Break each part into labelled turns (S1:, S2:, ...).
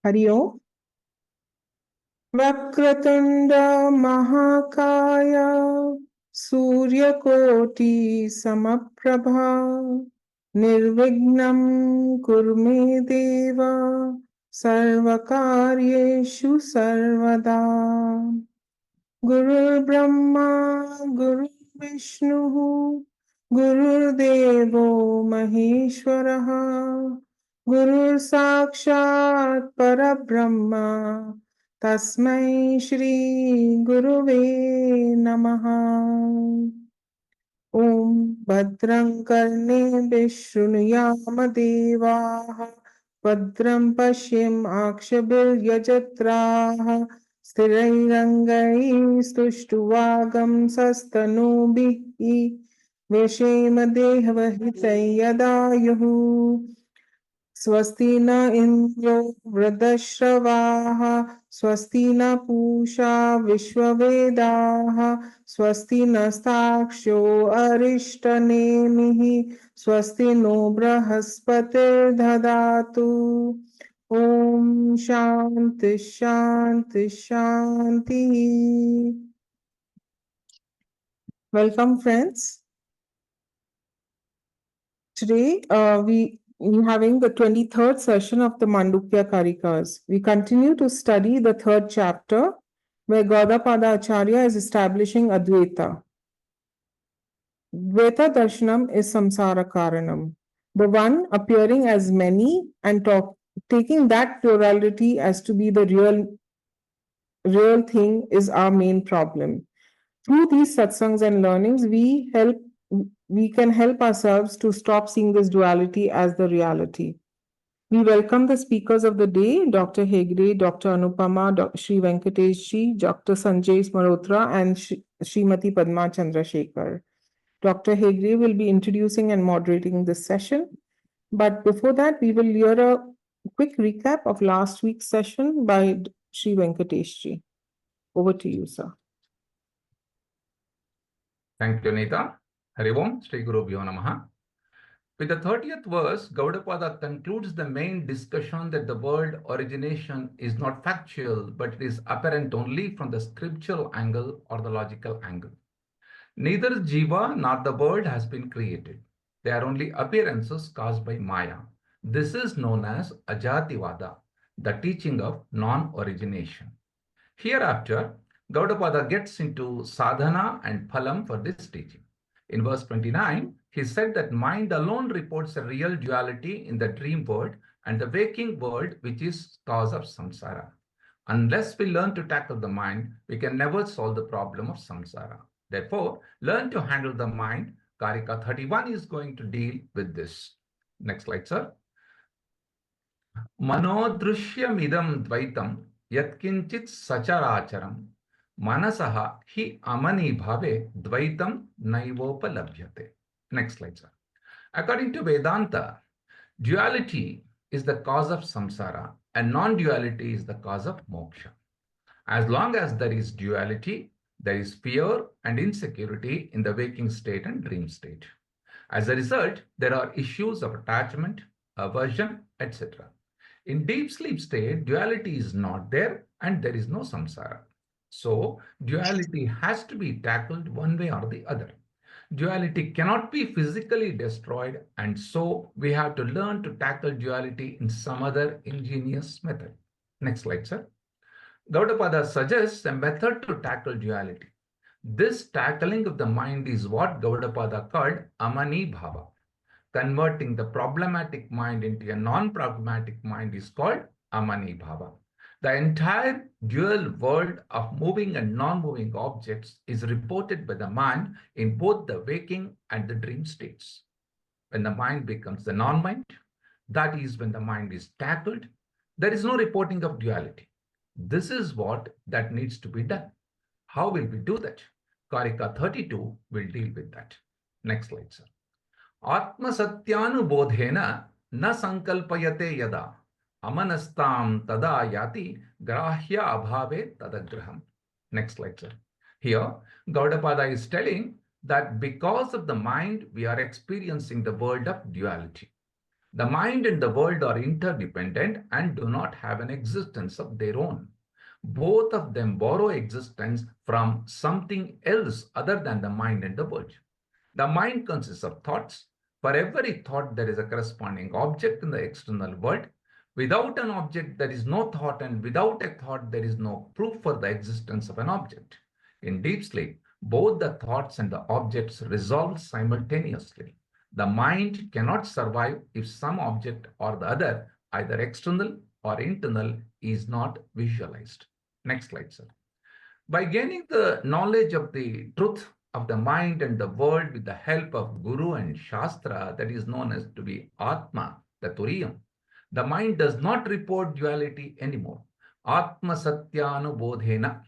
S1: Hari Om. Vakratunda Mahakaya Suryakoti Samaprabha Nirvignam Kurme Deva Sarvakaryeshu Sarvada Guru Brahma Guru Vishnu Guru Devo Maheshwaraha Guru Sakshat Parabrahma Tasmai Shri Guruve Namaha. Om Bhadram Karne Vishnuyama Devaha Bhadram Pashyam Akshabir Yajatraha Sthirairangai Stushtvagam Sastanubihi Veshema Dehavahitay Yadayuhu Swasti na Indro Vradashravaha Swasti na Pusha Vishwavedaha Swasti nastaksho Arishtanemihi Swasti no Brahaspate Dhadatu Om Shanti Shanti Shanti. Welcome friends. Today we having the 23rd session of the Mandukya Karikas. We continue to study the third chapter where Gaudapada Acharya is establishing Advaita. Dvaita Darshanam is Samsara Karanam, the one appearing as many and taking that plurality as to be the real thing is our main problem. Through these satsangs and learnings, we can help ourselves to stop seeing this duality as the reality. We welcome the speakers of the day, Dr. Hegde, Dr. Anupama, Sri Venkateshji, Dr. Sanjay Smarotra, and Srimati Padma Chandrasekhar. Dr. Hegde will be introducing and moderating this session. But before that, we will hear a quick recap of last week's session by Sri Venkateshji. Over to you, sir.
S2: Thank you, Nita. Hari Om, Shri Guru Bhyo Namaha. With the 30th verse, Gaudapada concludes the main discussion that the world origination is not factual, but it is apparent only from the scriptural angle or the logical angle. Neither Jiva nor the world has been created. They are only appearances caused by Maya. This is known as Ajativada, the teaching of non-origination. Hereafter, Gaudapada gets into sadhana and phalam for this teaching. In verse 29, he said that mind alone reports a real duality in the dream world and the waking world, which is cause of samsara. Unless we learn to tackle the mind, we can never solve the problem of samsara. Therefore, learn to handle the mind. Karika 31 is going to deal with this. Next slide, sir. Manodrishyamidam dvaitam yatkinchit sacharacharam manasaha hi amani bhave dvaitam naivopalabhyate. Next slide, sir. According to Vedanta, duality is the cause of samsara and non-duality is the cause of moksha. As long as there is duality, there is fear and insecurity in the waking state and dream state. As a result, there are issues of attachment, aversion, etc. In deep sleep state, duality is not there and there is no samsara. So, duality has to be tackled one way or the other. Duality cannot be physically destroyed, and so we have to learn to tackle duality in some other ingenious method. Next slide, sir. Gaudapada suggests a method to tackle duality. This tackling of the mind is what Gaudapada called Amani Bhava. Converting the problematic mind into a non-problematic mind is called Amani Bhava. The entire dual world of moving and non-moving objects is reported by the mind in both the waking and the dream states. When the mind becomes the non-mind, that is when the mind is tackled, there is no reporting of duality. This is what that needs to be done. How will we do that? Karika 32 will deal with that. Next slide, sir. Atma Satyanu Bodhena na sankalpayate yada amanastam tada yati grahya abhave tadagraham. Next slide, sir. Here, Gaudapada is telling that because of the mind, we are experiencing the world of duality. The mind and the world are interdependent and do not have an existence of their own. Both of them borrow existence from something else other than the mind and the world. The mind consists of thoughts. For every thought, there is a corresponding object in the external world. Without an object, there is no thought, and without a thought, there is no proof for the existence of an object. In deep sleep, both the thoughts and the objects resolve simultaneously. The mind cannot survive if some object or the other, either external or internal, is not visualized. Next slide, sir. By gaining the knowledge of the truth of the mind and the world with the help of Guru and Shastra, that is known as to be Atma, the Turiyam, the mind does not report duality anymore. Atma Satyanubodhena.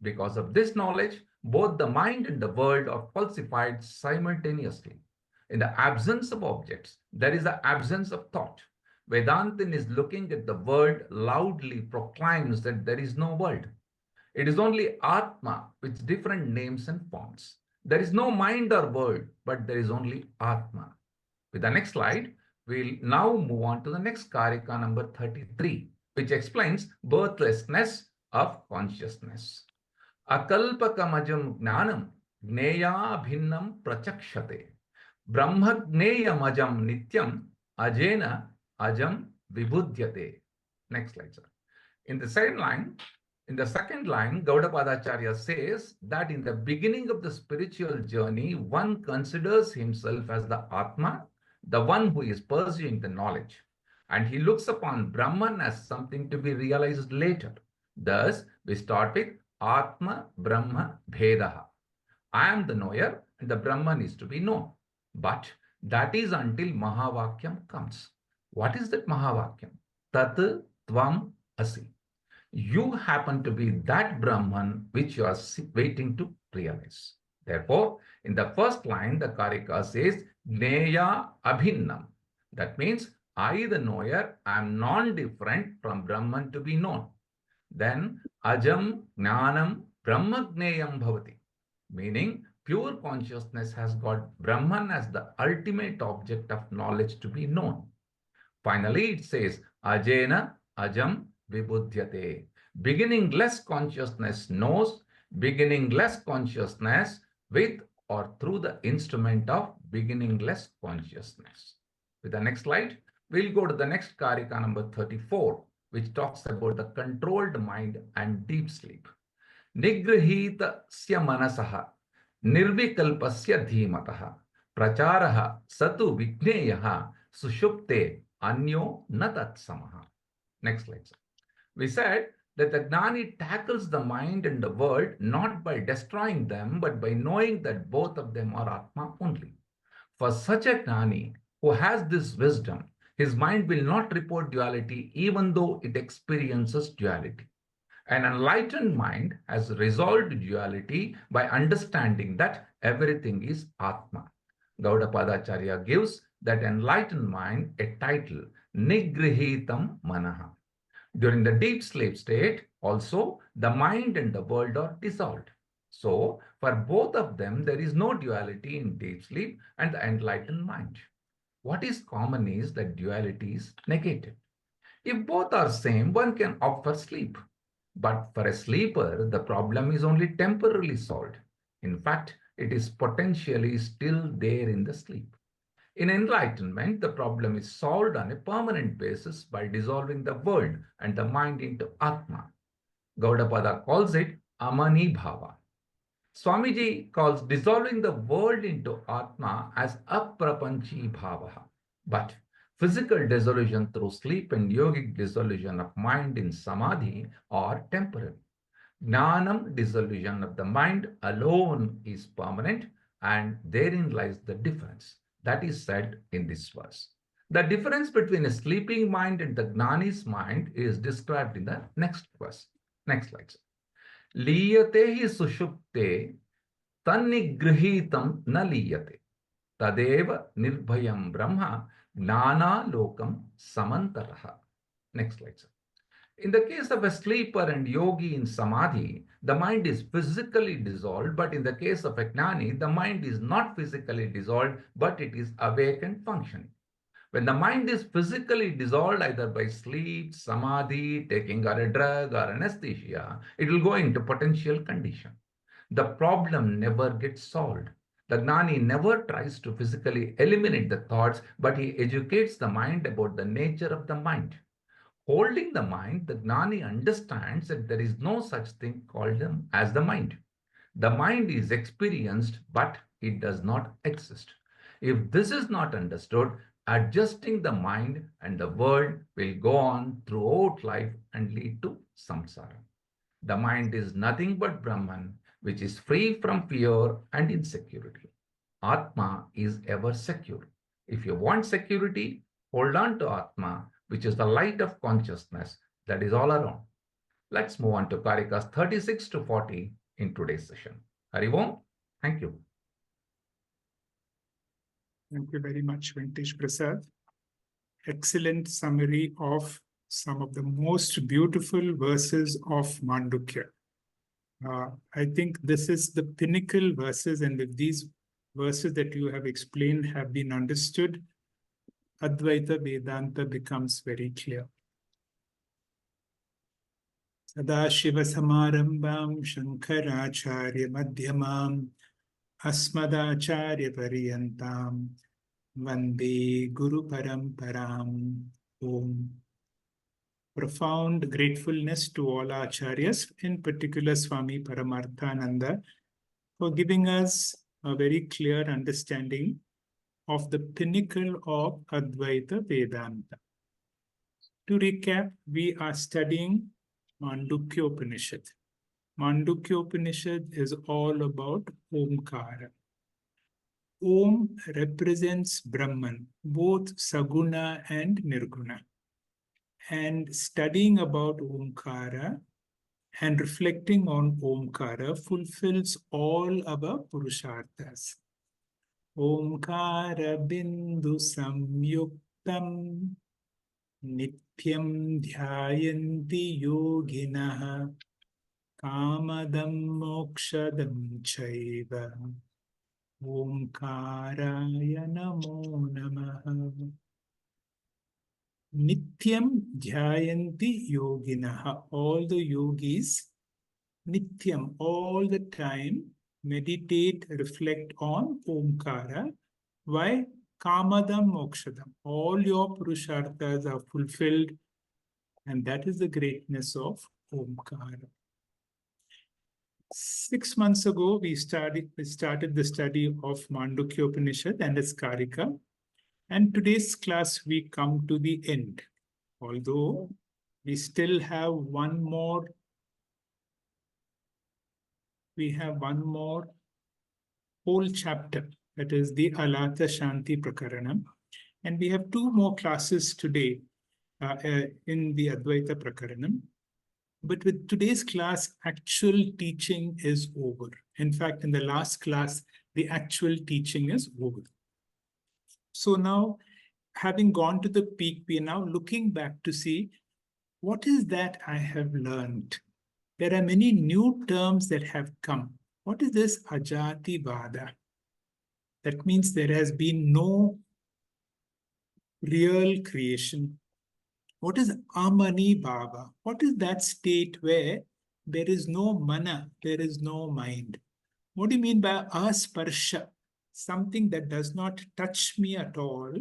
S2: Because of this knowledge, both the mind and the world are falsified simultaneously. In the absence of objects, there is the absence of thought. Vedantin is looking at the world, loudly proclaims that there is no world. It is only Atma with different names and forms. There is no mind or world, but there is only Atma. With the next slide, we'll now move on to the next Karika number 33, which explains birthlessness of consciousness. Akalpakamajam gnanam gneya bhinnam prachakshate. Brahmagneya nityam ajena ajam vibhudyate. Next slide, sir. In the same line, in the second line, Gaudapadacharya says that in the beginning of the spiritual journey, one considers himself as the Atma, the one who is pursuing the knowledge, and he looks upon Brahman as something to be realized later. Thus, we start with Atma Brahma Bhedaha. I am the knower and the Brahman is to be known. But that is until Mahavakyam comes. What is that Mahavakyam? Tat Tvam Asi. You happen to be that Brahman which you are waiting to realize. Therefore, in the first line, the Karika says, Gneya Abhinnam. That means, I, the knower, am non-different from Brahman to be known. Then, Ajam Gnanam Brahmagneyam Bhavati. Meaning, pure consciousness has got Brahman as the ultimate object of knowledge to be known. Finally, it says, Ajena Ajam Vibudhyate. Beginningless consciousness knows, beginningless consciousness with or through the instrument of beginningless consciousness. With the next slide, we'll go to the next Karika number 34, which talks about the controlled mind and deep sleep. Nigrahita sya manasaha nirvikalpasya dhimataha pracharaha satu vigneyaha sushupte anyo natatsamaha. Next slide, sir. We said that the Gnani tackles the mind and the world not by destroying them, but by knowing that both of them are Atma only. For such a Gnani who has this wisdom, his mind will not report duality even though it experiences duality. An enlightened mind has resolved duality by understanding that everything is Atma. Gaudapadacharya gives that enlightened mind a title, Nigrihitam Manaha. During the deep sleep state, also, the mind and the world are dissolved. So, for both of them, there is no duality in deep sleep and the enlightened mind. What is common is that duality is negated. If both are same, one can opt for sleep. But for a sleeper, the problem is only temporarily solved. In fact, it is potentially still there in the sleep. In enlightenment, the problem is solved on a permanent basis by dissolving the world and the mind into Atma. Gaudapada calls it Amani Bhava. Swamiji calls dissolving the world into Atma as Aprapanchi Bhava. But physical dissolution through sleep and yogic dissolution of mind in Samadhi are temporary. Jnanam, dissolution of the mind alone, is permanent, and therein lies the difference. That is said in this verse. The difference between a sleeping mind and the Gnani's mind is described in the next verse. Next slide. Liyate hi sushupte tannigrihitam na liyate tadeva nirbhayam brahma gnana lokam samantaraha. Next slide, sir. In the case of a sleeper and yogi in samadhi, the mind is physically dissolved, but in the case of a gnani, the mind is not physically dissolved, but it is awake and functioning. When the mind is physically dissolved either by sleep, samadhi, taking a drug or anesthesia, it will go into potential condition. The problem never gets solved. The Gnani never tries to physically eliminate the thoughts, but he educates the mind about the nature of the mind. Holding the mind, the Gnani understands that there is no such thing called as the mind. The mind is experienced, but it does not exist. If this is not understood, adjusting the mind and the world will go on throughout life and lead to samsara. The mind is nothing but Brahman, which is free from fear and insecurity. Atma is ever secure. If you want security, hold on to Atma, which is the light of consciousness that is all around. Let's move on to Karikas 36 to 40 in today's session. Hari Om. Thank you.
S3: Thank you very much, Venkatesh Prasad. Excellent summary of some of the most beautiful verses of Mandukya. I think this is the pinnacle verses, and if these verses that you have explained have been understood, Advaita Vedanta becomes very clear. Sadashiva Samarambam Shankaracharya Madhyamam Asmadacharya Pariyantam Vande Guru Paramparam. Om. Profound gratefulness to all our acharyas, in particular Swami Paramarthananda, for giving us a very clear understanding of the pinnacle of Advaita Vedanta. To recap, we are studying Mandukya Upanishad. Mandukya Upanishad is all about Omkara. Om represents Brahman, both Saguna and Nirguna. And studying about Omkara and reflecting on Omkara fulfills all our Purusharthas. Omkara Bindu Samyuktam Nityam Dhyayanti Yoginaha Kamadam Mokshadam Chaiva Omkaraya Namo Namaha. Nityam Dhyayanti Yoginaha. All the yogis, Nityam, all the time, meditate, reflect on Omkara. Why? Kamadam Mokshadam. All your Purusharthas are fulfilled, and that is the greatness of Omkara. 6 months ago, we started the study of Mandukya Upanishad and its Karika. And today's class, we come to the end. Although we still have one more whole chapter, that is the Alata Shanti Prakaranam. And we have 2 more classes today in the Advaita Prakaranam. But with today's class, actual teaching is over. In fact, in the last class, the actual teaching is over. So now, having gone to the peak, we are now looking back to see what is that I have learned. There are many new terms that have come. What is this Ajati Vada? That means there has been no real creation. What is Amani Bhava? What is that state where there is no mana, there is no mind? What do you mean by Asparsha? Something that does not touch me at all,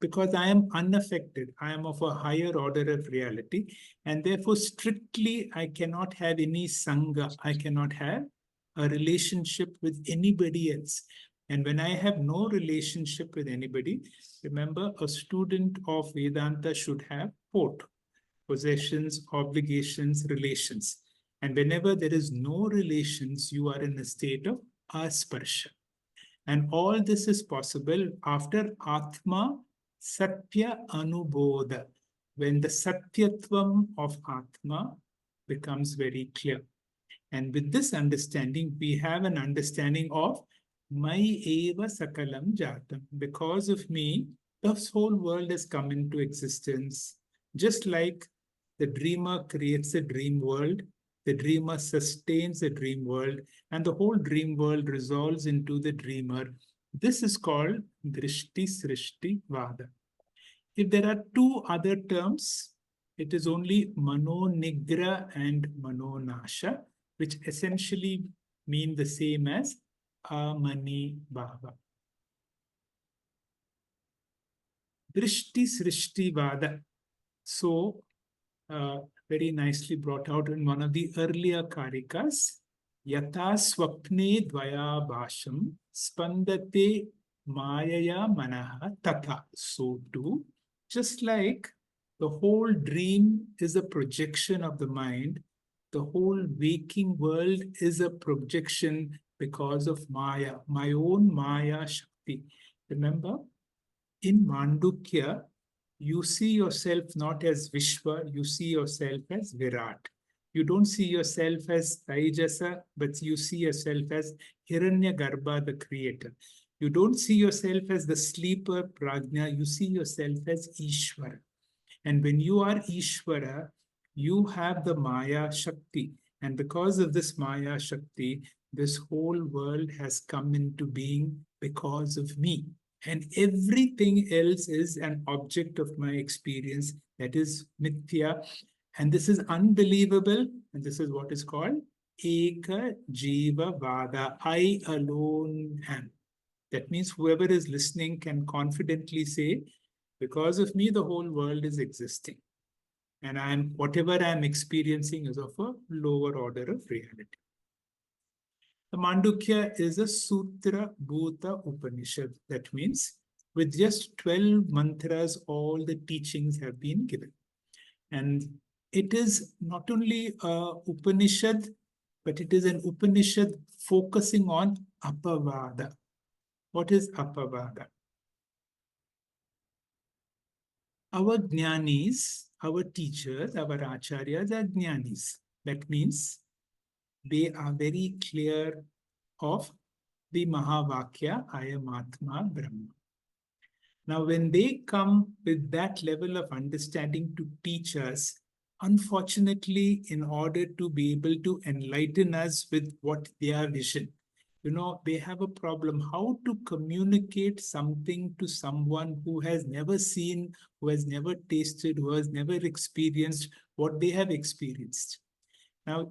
S3: because I am unaffected. I am of a higher order of reality, and therefore strictly I cannot have any Sangha. I cannot have a relationship with anybody else. And when I have no relationship with anybody, remember, a student of Vedanta should have port, possessions, obligations, relations. And whenever there is no relations, you are in a state of asparsha. And all this is possible after Atma Satya Anubodha, when the Satyatvam of Atma becomes very clear. And with this understanding, we have an understanding of Mai Eva Sakalam Jatam. Because of me, this whole world has come into existence. Just like the dreamer creates a dream world, the dreamer sustains the dream world, and the whole dream world resolves into the dreamer. This is called Drishti Srishti Vada. If there are two other terms, it is only Manonigra and Manonasha, which essentially mean the same as Amani Bhava. Drishti Srishti Vada. So, very nicely brought out in one of the earlier Karikas. Yata swapne dvaya bhasham spandate mayaya manaha tata. So too, just like the whole dream is a projection of the mind, the whole waking world is a projection because of Maya, my own Maya Shakti. Remember, in Mandukya, you see yourself not as Vishwa, you see yourself as Virat. You don't see yourself as Taijasa, but you see yourself as Hiranyagarbha, the creator. You don't see yourself as the sleeper Prajna, you see yourself as Ishvara. And when you are Ishvara, you have the Maya Shakti. And because of this Maya Shakti, this whole world has come into being because of me. And everything else is an object of my experience, that is Mithya. And this is unbelievable. And this is what is called Eka Jiva Vada. I alone am. That means whoever is listening can confidently say, because of me, the whole world is existing. And whatever I'm experiencing is of a lower order of reality. The Mandukya is a Sutra Bhuta Upanishad. That means with just 12 mantras, all the teachings have been given. And it is not only a Upanishad, but it is an Upanishad focusing on Apavada. What is Apavada? Our jnanis, our teachers, our acharyas are jnanis. That means they are very clear of the Mahavakya, I am Atma Brahma. Now, when they come with that level of understanding to teach us, unfortunately, in order to be able to enlighten us with what their vision, they have a problem how to communicate something to someone who has never seen, who has never tasted, who has never experienced what they have experienced. Now,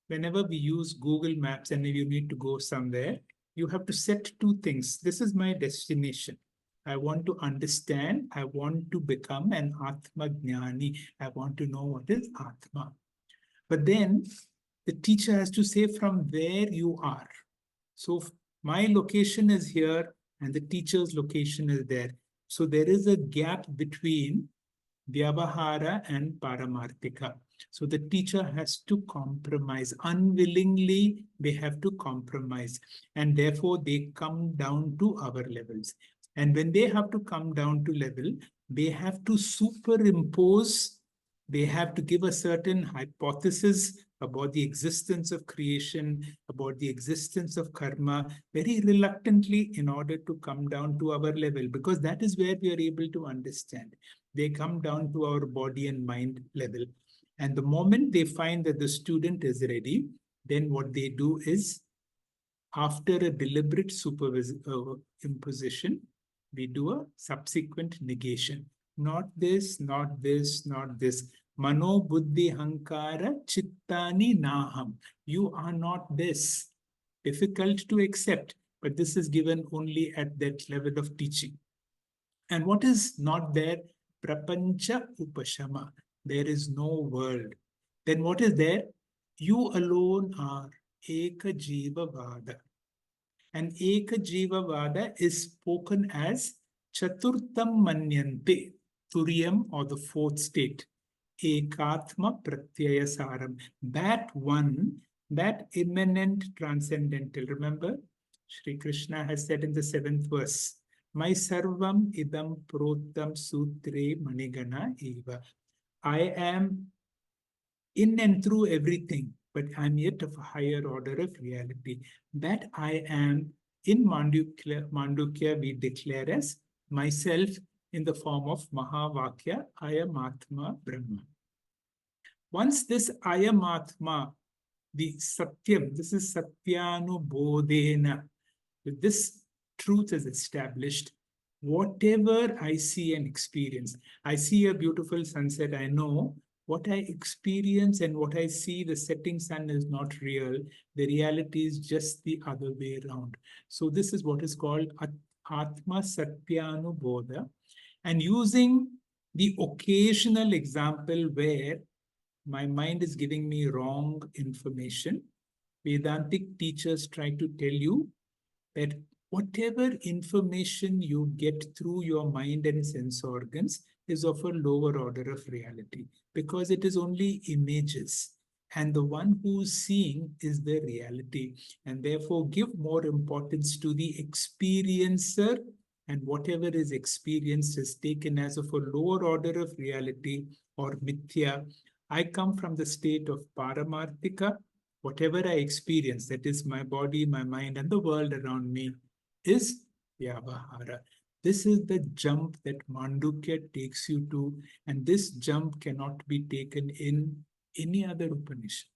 S3: whenever we use Google Maps and you need to go somewhere, you have to set two things. This is my destination. I want to understand. I want to become an Atma Jnani. I want to know what is Atma. But then the teacher has to say from where you are. So my location is here and the teacher's location is there. So there is a gap between Vyavahara and Paramarthika. So the teacher has to compromise. Unwillingly, they have to compromise. And therefore, they come down to our levels. And when they have to come down to level, they have to superimpose, they have to give a certain hypothesis about the existence of creation, about the existence of karma, very reluctantly in order to come down to our level, because that is where we are able to understand. They come down to our body and mind level. And the moment they find that the student is ready, then what they do is, after a deliberate imposition, we do a subsequent negation. Not this, not this, not this. Mano buddhi hankara chittani naham. You are not this. Difficult to accept, but this is given only at that level of teaching. And what is not there? Prapancha upashama. There is no world. Then what is there? You alone are. Eka Jiva Vada. And Eka Jiva Vada is spoken as Chaturtam Manyante, Turiyam, or the fourth state. Ekatma Pratyaya Saram. That one, that immanent transcendental. Remember, Sri Krishna has said in the 7th verse, My Sarvam Idam Protam Sutre Manigana Eva. I am in and through everything, but I'm yet of a higher order of reality. That I am in Mandukya we declare as myself in the form of Mahavakya, I am Atma Brahma. Once this I am Atma, the Satyam, this is Satyanu Bodhena, this truth is established, whatever I see and experience. I see a beautiful sunset, I know what I experience and what I see, the setting sun is not real. The reality is just the other way around. So this is what is called Atma Satyanubodha. And using the occasional example where my mind is giving me wrong information, Vedantic teachers try to tell you that whatever information you get through your mind and sense organs is of a lower order of reality because it is only images. And the one who's seeing is the reality. And therefore, give more importance to the experiencer, and whatever is experienced is taken as of a lower order of reality or mithya. I come from the state of paramarthika. Whatever I experience, that is my body, my mind, and the world around me, is Vyavahara. This is the jump that Mandukya takes you to, and this jump cannot be taken in any other Upanishad.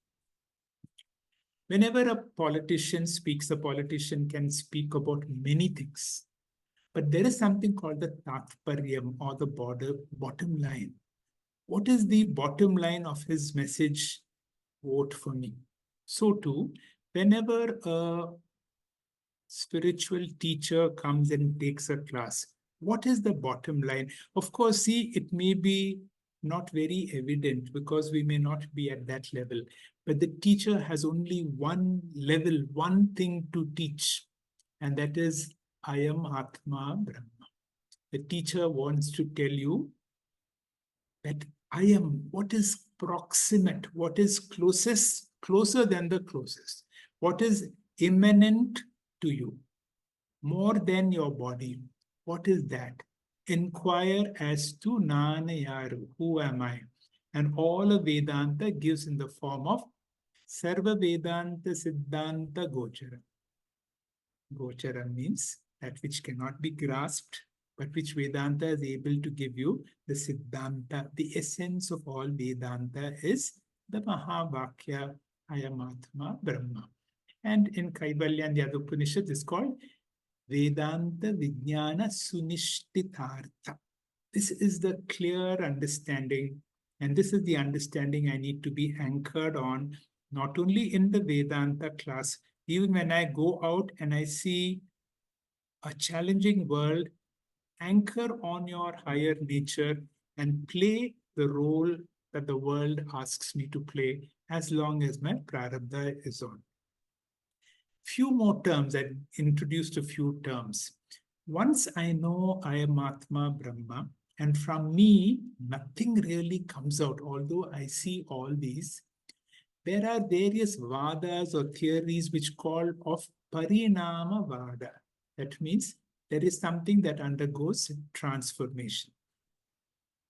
S3: Whenever a politician speaks, a politician can speak about many things. But there is something called the Tatparyam, or the bottom line. What is the bottom line of his message? Vote for me. So too, whenever a spiritual teacher comes and takes a class, what is the bottom line? Of course, see, it may be not very evident because we may not be at that level, but the teacher has only one level, one thing to teach, and that is I am Atma Brahma. The teacher wants to tell you that I am what is proximate, what is closest, closer than the closest, what is immanent to you, more than your body. What is that? Inquire as to Nanayaru, who am I? And all of Vedanta gives in the form of Sarva Vedanta Siddhanta Gochara. Gochara means that which cannot be grasped, but which Vedanta is able to give you. The Siddhanta, the essence of all Vedanta is the Mahavakya, Ayamatma Brahma. And in Kaivalya and the other Upanishads, it's called Vedanta Vijnana Sunishtitartha. This is the clear understanding, and this is the understanding I need to be anchored on, not only in the Vedanta class, even when I go out and I see a challenging world, anchor on your higher nature and play the role that the world asks me to play as long as my prarabdha is on. Few more terms, I introduced a few terms. Once I know I am Atma Brahma, and from me, nothing really comes out, although I see all these, there are various vadas or theories which call of Parinama Vada. That means there is something that undergoes transformation.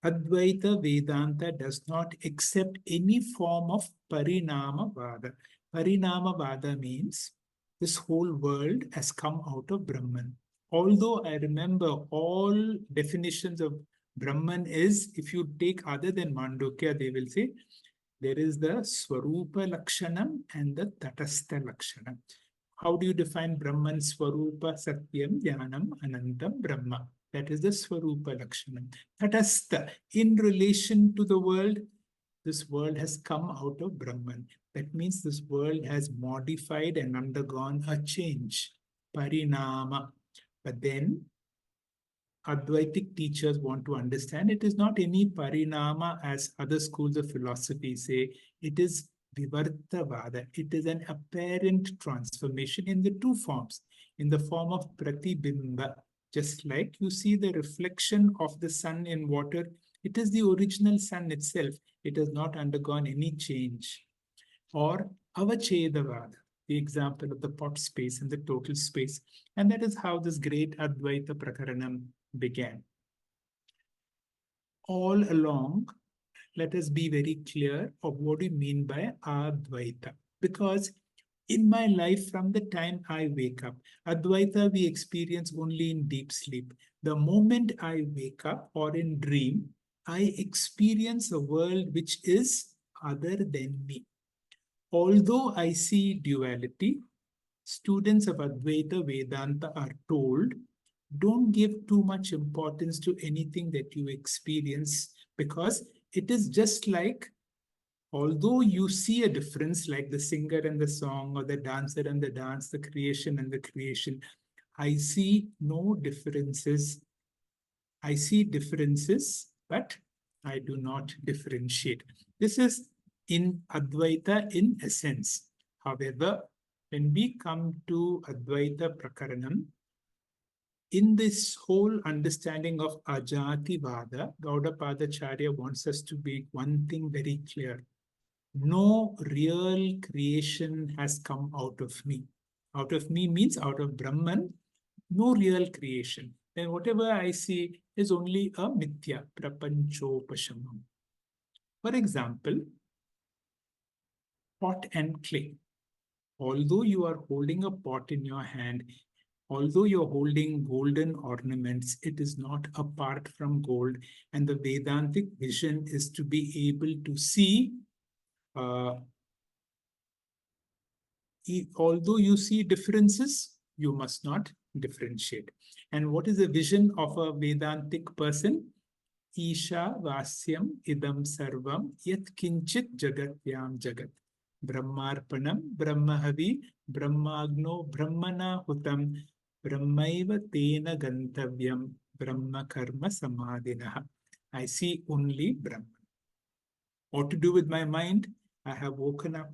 S3: Advaita Vedanta does not accept any form of Parinama Vada. Parinama Vada means this whole world has come out of Brahman. Although I remember all definitions of Brahman is, if you take other than Mandukya, they will say there is the Swarupa Lakshanam and the Tatastha Lakshanam. How do you define Brahman? Swarupa Satyam Jnanam Anantam Brahma. That is the Swarupa Lakshanam. Tatastha, in relation to the world, this world has come out of Brahman. That means this world has modified and undergone a change, parinama. But then Advaitic teachers want to understand it is not any parinama as other schools of philosophy say. It is vivartavada. It is an apparent transformation in the two forms. In the form of pratibimba, just like you see the reflection of the sun in water, it is the original sun itself. It has not undergone any change. Or avachedavada, the example of the pot space and the total space. And that is how this great Advaita Prakaranam began. All along, let us be very clear of what we mean by Advaita. Because in my life, from the time I wake up, Advaita we experience only in deep sleep. The moment I wake up or in dream, I experience a world which is other than me. Although I see duality, students of Advaita Vedanta are told Don't give too much importance to anything that you experience, because it is just like, although you see a difference, like the singer and the song, or the dancer and the dance, the creation and the creation, I see no differences. I see differences, but I do not differentiate. This is in Advaita in essence. However, when we come to Advaita Prakaranam, in this whole understanding of Ajati Vada, Gaudapadacharya wants us to make one thing very clear. No real creation has come out of me. Out of me means out of Brahman, no real creation. Then whatever I see is only a mithya, prapanchopashamam. For example, pot and clay. Although you are holding a pot in your hand, although you're holding golden ornaments, it is not apart from gold. And the Vedantic vision is to be able to see, although you see differences, you must not differentiate. And what is the vision of a Vedantic person? Isha Vasyam Idam Sarvam Yat Kinchit Jagatyam Jagat. Brahmarpanam Brahmahavi Brahmagno Brahmana Hutam Brahmaiva Tena Gantavyam Brahma Karma Samadhinaha. I see only Brahman. What to do with my mind? I have woken up.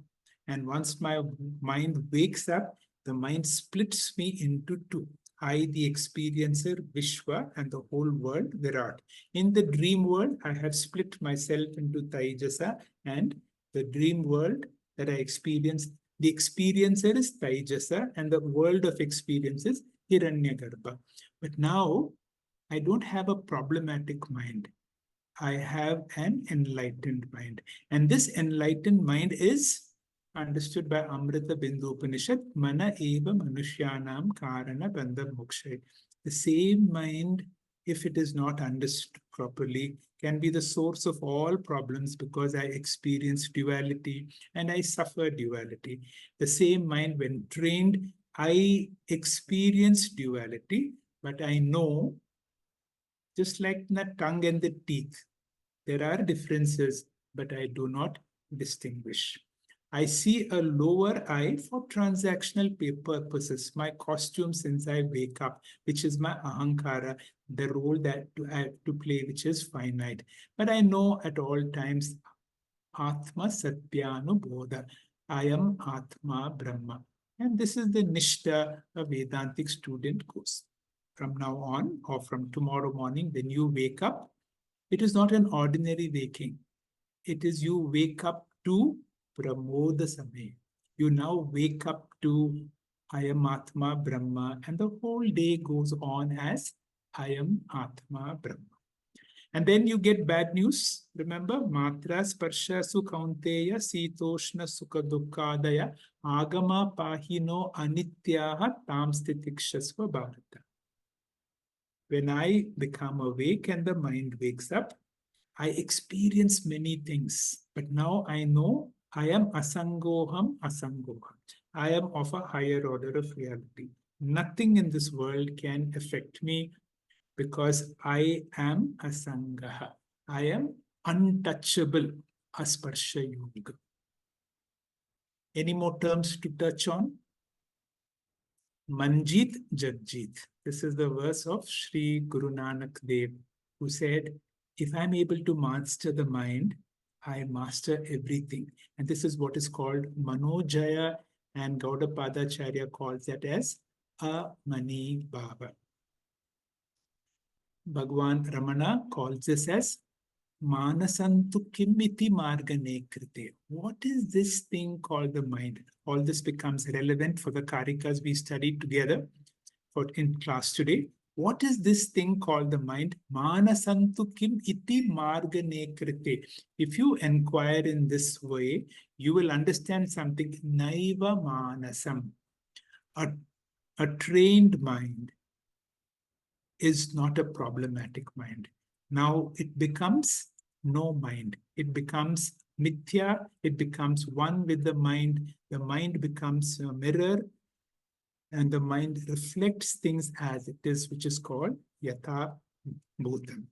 S3: And once my mind wakes up, the mind splits me into two. I, the experiencer, Vishwa, and the whole world, Virat. In the dream world, I have split myself into Taijasa, and the dream world that I experience, the experiencer is Taijasa, and the world of experience is Hiranyagarbha. But now, I don't have a problematic mind. I have an enlightened mind. And this enlightened mind is understood by Amrita Bindu Upanishad, Mana eva manushyanam karana bandha moksha. The same mind, if it is not understood properly, can be the source of all problems, because I experience duality and I suffer duality. The same mind, when trained, I experience duality, but I know, just like the tongue and the teeth, there are differences, but I do not distinguish. I see a lower I for transactional purposes, my costume since I wake up, which is my ahankara, the role that I have to play, which is finite. But I know at all times, Atma Satyanu Bodha, I am Atma Brahma. And this is the Nishta a Vedantic student goes. From now on, or from tomorrow morning, when you wake up, it is not an ordinary waking. It is you wake up to Pramoda Samay. You now wake up to I am Atma Brahma, and the whole day goes on as I am Atma Brahma. And then you get bad news. Remember, Matra Sparsha Sukhaunteya Sitoshna Sukha Dukkadaya Agama Pahino Anityaha Tam Stitikshasva Bharata. When I become awake and the mind wakes up, I experience many things, but now I know I am asangoham asangoham. I am of a higher order of reality. Nothing in this world can affect me, because I am asangaha. I am untouchable. Asparsha Yoga. Any more terms to touch on? Manjit Jagjit. This is the verse of Sri Guru Nanak Dev, who said, if I'm able to master the mind, I master everything. And this is what is called Manojaya, and Gaudapadacharya calls that as a Mani Bhava. Bhagwan Ramana calls this as Manasantu Kimiti Margane Krite. What is this thing called the mind? All this becomes relevant for the Karikas we studied together in class today. What is this thing called the mind? Manasantu kim iti margane krite. If you inquire in this way, you will understand something. Naiva manasam. A trained mind is not a problematic mind. Now it becomes no mind. It becomes mithya. It becomes one with the mind. The mind becomes a mirror. and the mind reflects things as it is, which is called Yatha Bhutam.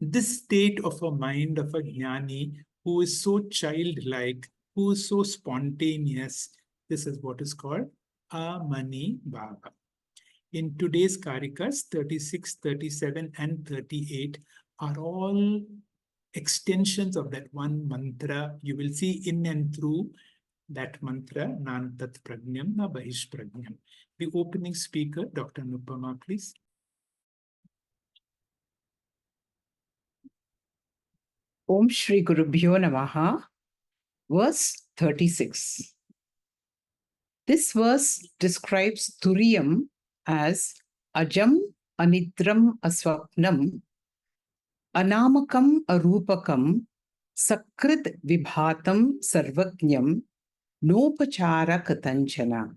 S3: This state of a mind of a jnani who is so childlike, who is so spontaneous, this is what is called Amani Bhava. In today's Karikas, 36, 37, and 38 are all extensions of that one mantra. You will see in and through that mantra, Nantat Prajnam na Bahish Prajnam. The opening speaker, Dr. Nupama, please.
S4: Om Shri Gurubhyo Namaha, verse 36. This verse describes Turiyam as Ajam Anidram Aswapnam Anamakam Arupakam Sakrit Vibhatam Sarvajnam Nopachara Katanchana.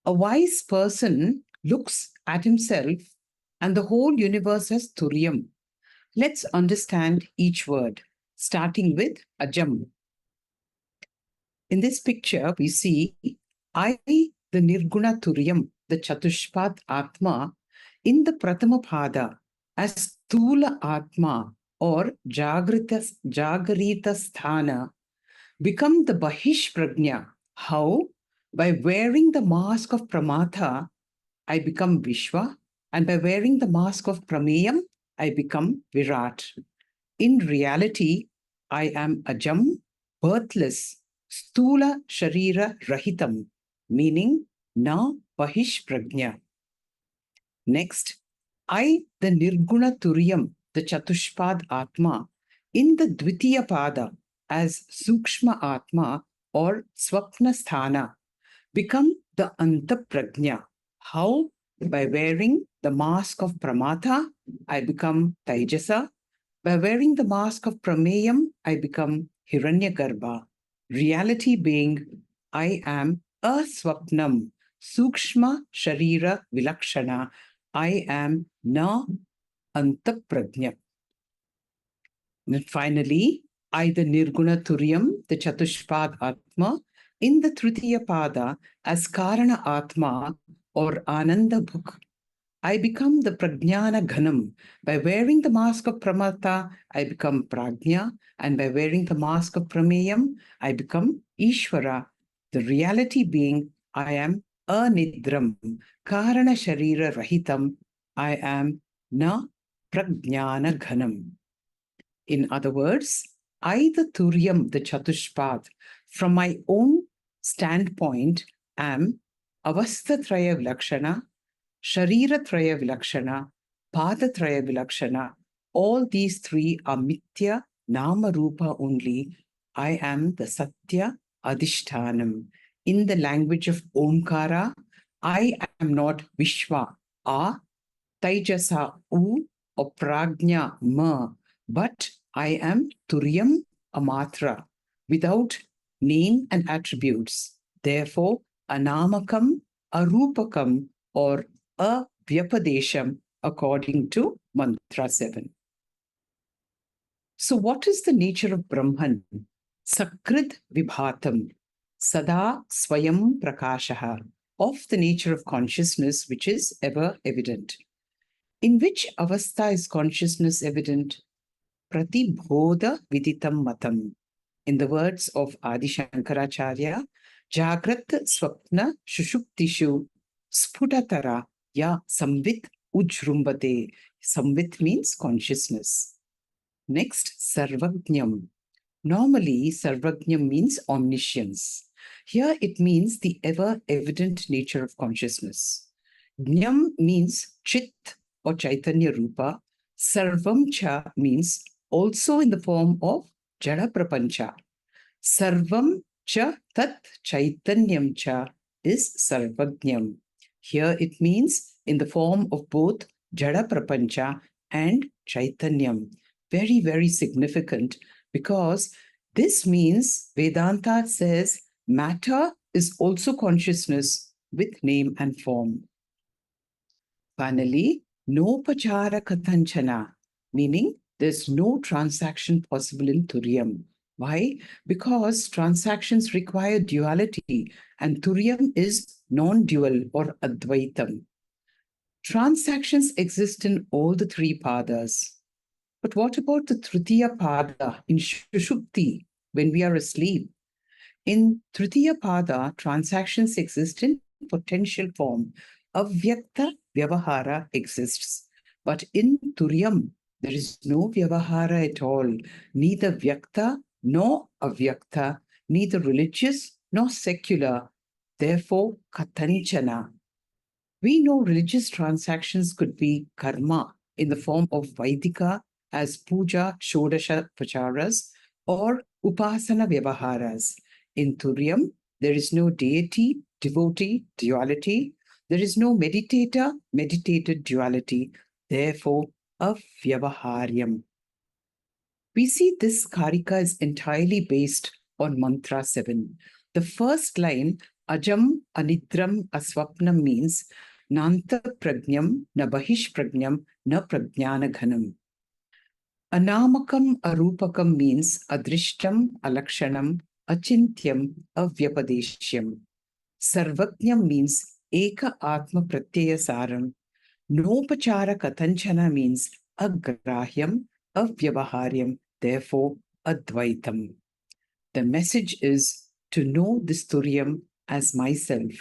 S4: A wise person looks at himself and the whole universe as Turiyam. Let's understand each word, starting with Ajam. In this picture, we see I, the Nirguna Turiyam, the Chatushpat Atma, in the Pratama Pada as Tula Atma or Jagrita Sthana, become the Bahish Prajna. How? By wearing the mask of Pramatha, I become Vishwa, and by wearing the mask of Prameyam, I become Virat. In reality, I am Ajam, birthless, Stula Sharira Rahitam, meaning Na Bahish Prajna. Next, I, the Nirguna Turiyam, the Chatushpad Atma, in the Dvitiya Pada as Sukshma Atma or Swapna Sthana, become the Anta Prajna. How? By wearing the mask of Pramatha, I become Taijasa. By wearing the mask of Prameyam, I become Hiranyagarbha. Reality being, I am Aswapnam, Sukshma Sharira Vilakshana. I am Na Antaprajna. And finally, I, the Nirguna Turiyam, the Chatushpad Atma, in the Tritiya Pada as Karana Atma or Ananda Bhuk. I become the Prajnana Ghanam. By wearing the mask of Pramatha, I become Prajna, and by wearing the mask of Prameyam, I become Ishvara. The reality being, I am Anidram, Karana Sharira Rahitam. I am Na Prajnana Ghanam. In other words, I, the Turiyam, the Chatushpad, from my own standpoint, am Avastatraya Vilakshana, Shariratraya Vilakshana, Padatraya Vilakshana. All these three are Mithya, Nama Rupa only. I am the Satya Adhishtanam. In the language of Omkara, I am not Vishwa, A, Taijasa, U, or Prajna, Ma, but I am Turiyam Amatra, without name and attributes. Therefore, Anamakam, Arupakam, or Avyapadesham, according to Mantra 7. So, what is the nature of Brahman? Sakrit Vibhatam, Sada Swayam Prakashaha, of the nature of consciousness which is ever evident. In which avastha is consciousness evident? Pratibodha Viditam Matam. In the words of Adi Shankaracharya, Jagrat Swapna Shushuptishu Sputatara Ya Samvit Ujrumbate. Samvit means consciousness. Next, Sarvajnam. Normally, Sarvajnam means omniscience. Here it means the ever-evident nature of consciousness. Jnam means Chit or Chaitanya Rupa. Sarvam cha means also in the form of Jada Prapancha. Sarvam cha tat Chaitanyam cha is Sarvajnam. Here it means in the form of both Jada Prapancha and Chaitanyam. Very, very significant, because this means Vedanta says matter is also consciousness with name and form. Finally, Nopachara Katanchana, meaning there's no transaction possible in Turiyam. Why? Because transactions require duality, and Turiyam is non-dual or Advaitam. Transactions exist in all the three padas. But what about the Tritiya pada in Shushupti when we are asleep? In Tritiya pada, transactions exist in potential form. Avyakta Vyavahara exists. But in Turyam, there is no Vyavahara at all, neither Vyakta nor Avyakta, neither religious nor secular. Therefore, Katanchana. We know religious transactions could be karma in the form of Vaidika as puja, shodasha pracharas, or upasana vyavaharas. In Turyam, there is no deity, devotee, duality. There is no meditator, meditated duality. Therefore, avyavaharyam. We see this Karika is entirely based on Mantra 7. The first line, Ajam Anidram Aswapnam, means Nanta Prajnam Na Bahish Prajnam Na Prajnana Ghanam. Anamakam Arupakam means Adrishtam Alakshanam Achintyam Avyapadeshyam. Sarvajnam means Eka Atma Pratyaya Saram. Nopachara Katanchana means Agrahyam Avyavaharyam, therefore Advaitam. The message is to know this Turyam as myself,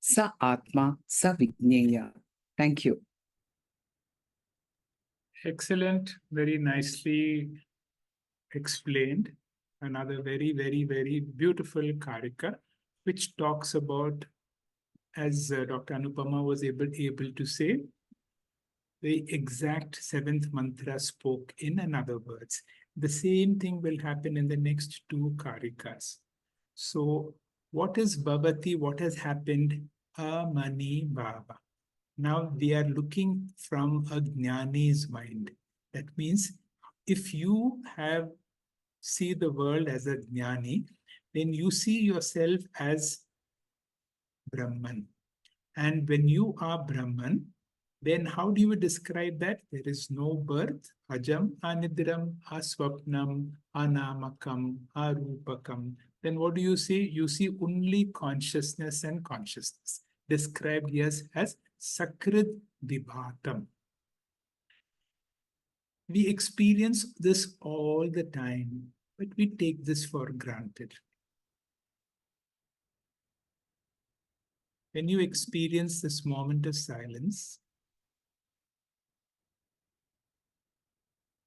S4: Sa Atma Sa Vigneya. Thank you.
S3: Excellent, very nicely explained. Another very, very, very beautiful Karika, which talks about, as Dr. Anupama was able to say, the exact seventh mantra spoke in other words. The same thing will happen in the next two Karikas. So, what is Bhavati? What has happened? Amani Bhava. Now we are looking from a Jnani's mind. That means if you see the world as a Jnani, then you see yourself as Brahman. And when you are Brahman, then how do you describe that? There is no birth. Ajam, Anidram, Aswapnam, Anamakam, Arupakam. Then what do you see? You see only consciousness and consciousness, described as Sakrit Vibhatam. We experience this all the time, but we take this for granted. When you experience this moment of silence,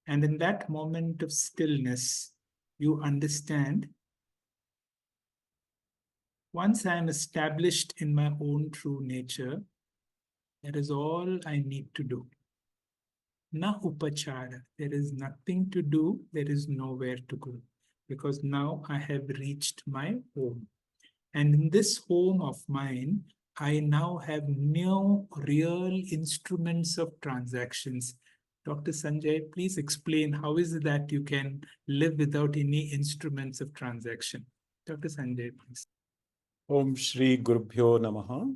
S3: and in that moment of stillness, you understand, once I am established in my own true nature, that is all I need to do. Na upachara, there is nothing to do, there is nowhere to go, because now I have reached my home. And in this home of mine, I now have no real instruments of transactions. Dr. Sanjay, please explain how is it that you can live without any instruments of transaction? Dr. Sanjay, please.
S5: Om Shri Gurubhyo Namaha.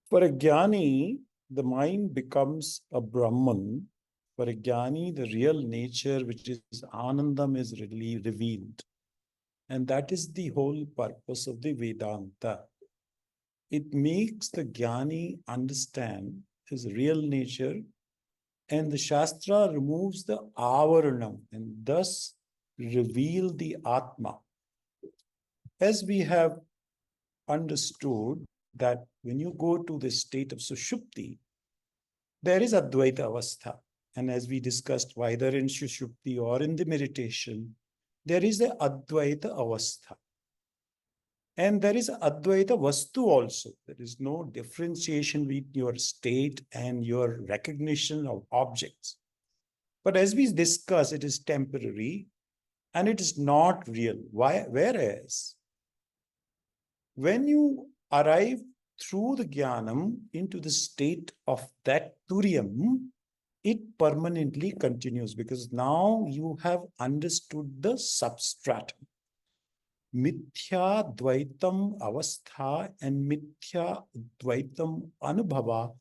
S5: For a Jnani, the mind becomes a Brahman. For a Jnani, the real nature, which is Anandam, is really revealed. And that is the whole purpose of the Vedanta. It makes the Jnani understand his real nature, and the Shastra removes the avaranam and thus reveal the Atma. As we have understood that when you go to the state of Sushupti, there is Advaita Avastha. And as we discussed, whether in Sushupti or in the meditation, there is a Advaita Avastha. And there is Advaita Vastu also. There is no differentiation with your state and your recognition of objects. But as we discuss, it is temporary and it is not real. Why? Whereas, when you arrive through the Jnanam into the state of that Turyam, it permanently continues because now you have understood the substratum. Mithya Dvaitam Avastha and Mithya Dvaitam Anubhava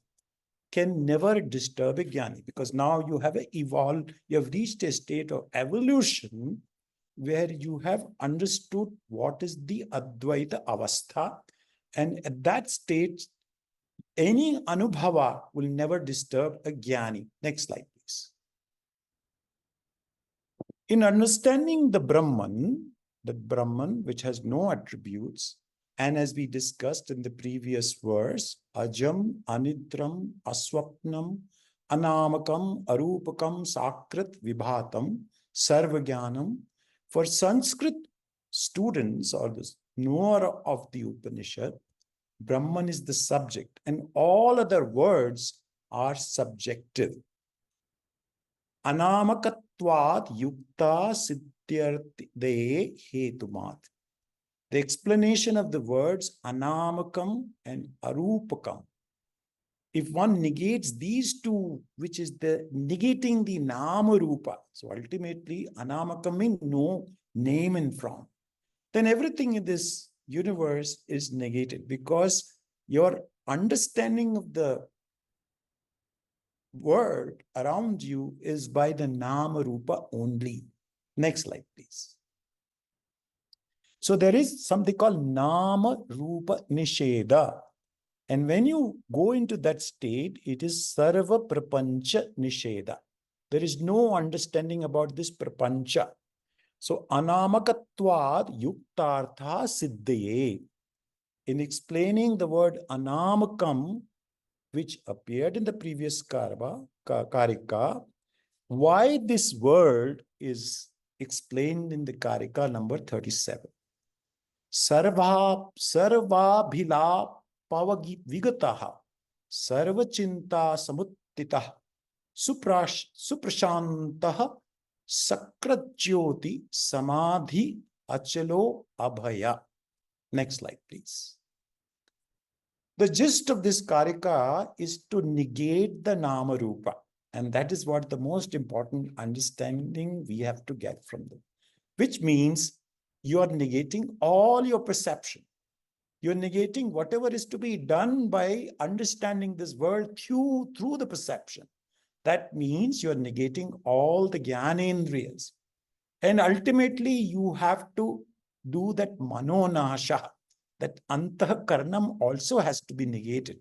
S5: can never disturb a Jnani because now you have evolved, you have reached a state of evolution where you have understood what is the Advaita Avastha, and at that stage, any Anubhava will never disturb a Jnani. Next slide, please. In understanding the Brahman which has no attributes, and as we discussed in the previous verse, Ajam, Anidram, Aswapnam, Anamakam, Arupakam, Sakrit, Vibhatam, Sarvagyanam. For Sanskrit students or the knower of the Upanishad, Brahman is the subject, and all other words are subjective. Anamakatvat yukta siddhyarthe hetumat. The explanation of the words anamakam and arupakam, if one negates these two, which is the negating the nama rupa, so ultimately anamakam means no name in front, then everything in this universe is negated, because your understanding of the world around you is by the nama rupa only. Next slide, please. So there is something called nama rupa nisheda. And when you go into that state, it is sarva prapancha nisheda. There is no understanding about this prapancha. So anamakatvad yuktartha siddhaye. In explaining the word anamakam, which appeared in the previous Karika, why this word is explained in the Karika number 37. Sarva bhila pavagitaha sarva chinta samuttitah suprashantaha sakrajyoti samadhi achalo abhaya. Next slide, please. The gist of this Karika is to negate the Nama Rupa. And that is what the most important understanding we have to get from them. Which means you are negating all your perception. You're negating whatever is to be done by understanding this world through the perception. That means you're negating all the Jnanendriyas. And ultimately you have to do that manonasha. That antahakaranam also has to be negated.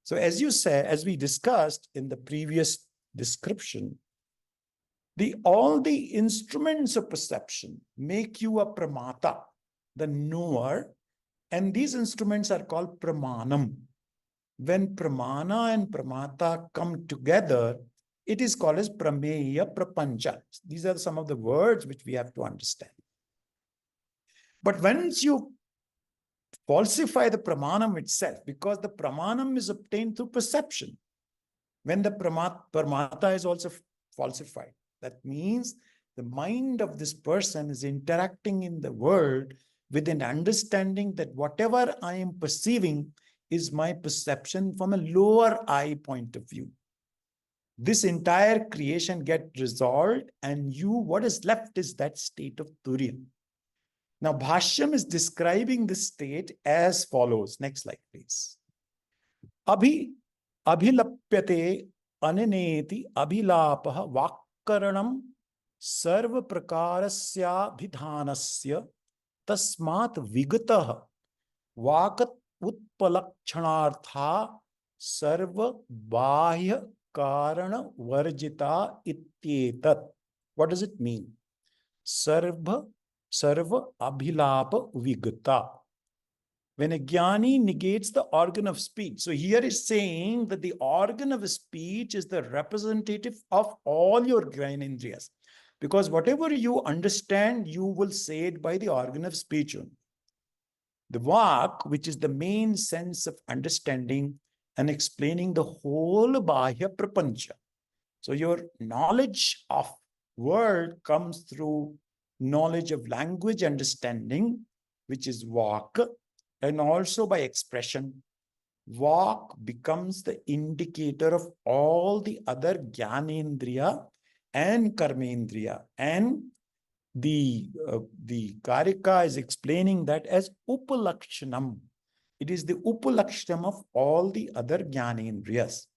S5: So as you say, as we discussed in the previous description, all the instruments of perception make you a pramata, the knower, and these instruments are called pramanam. When pramana and pramata come together, it is called as prameya prapancha. These are some of the words which we have to understand. But once you falsify the pramanam itself, because the pramanam is obtained through perception. When the pramata is also falsified, that means the mind of this person is interacting in the world with an understanding that whatever I am perceiving is my perception from a lower I point of view. This entire creation gets resolved, and what is left is that state of Turiya. Now, Bhashyam is describing this state as follows. Next slide, please. Abhilapyate ananeti abhilapah vakkaranam sarva prakarasya bhidhanasya tasmat vigatah vakat utpalakshanaartha sarva bahya karana varjita ityetat. What does it mean? Sarva abhilapa vigata. When a jnani negates the organ of speech, so here is saying that the organ of speech is the representative of all your jnanendriyas. Because whatever you understand, you will say it by the organ of speech only. The vak, which is the main sense of understanding and explaining the whole bahya prapancha. So your knowledge of world comes through knowledge of language understanding, which is vak, and also by expression. Vak becomes the indicator of all the other jnanendriya and karmendriya. And the Karika is explaining that as upalakshanam. It is the upalakshanam of all the other jnanendriyas.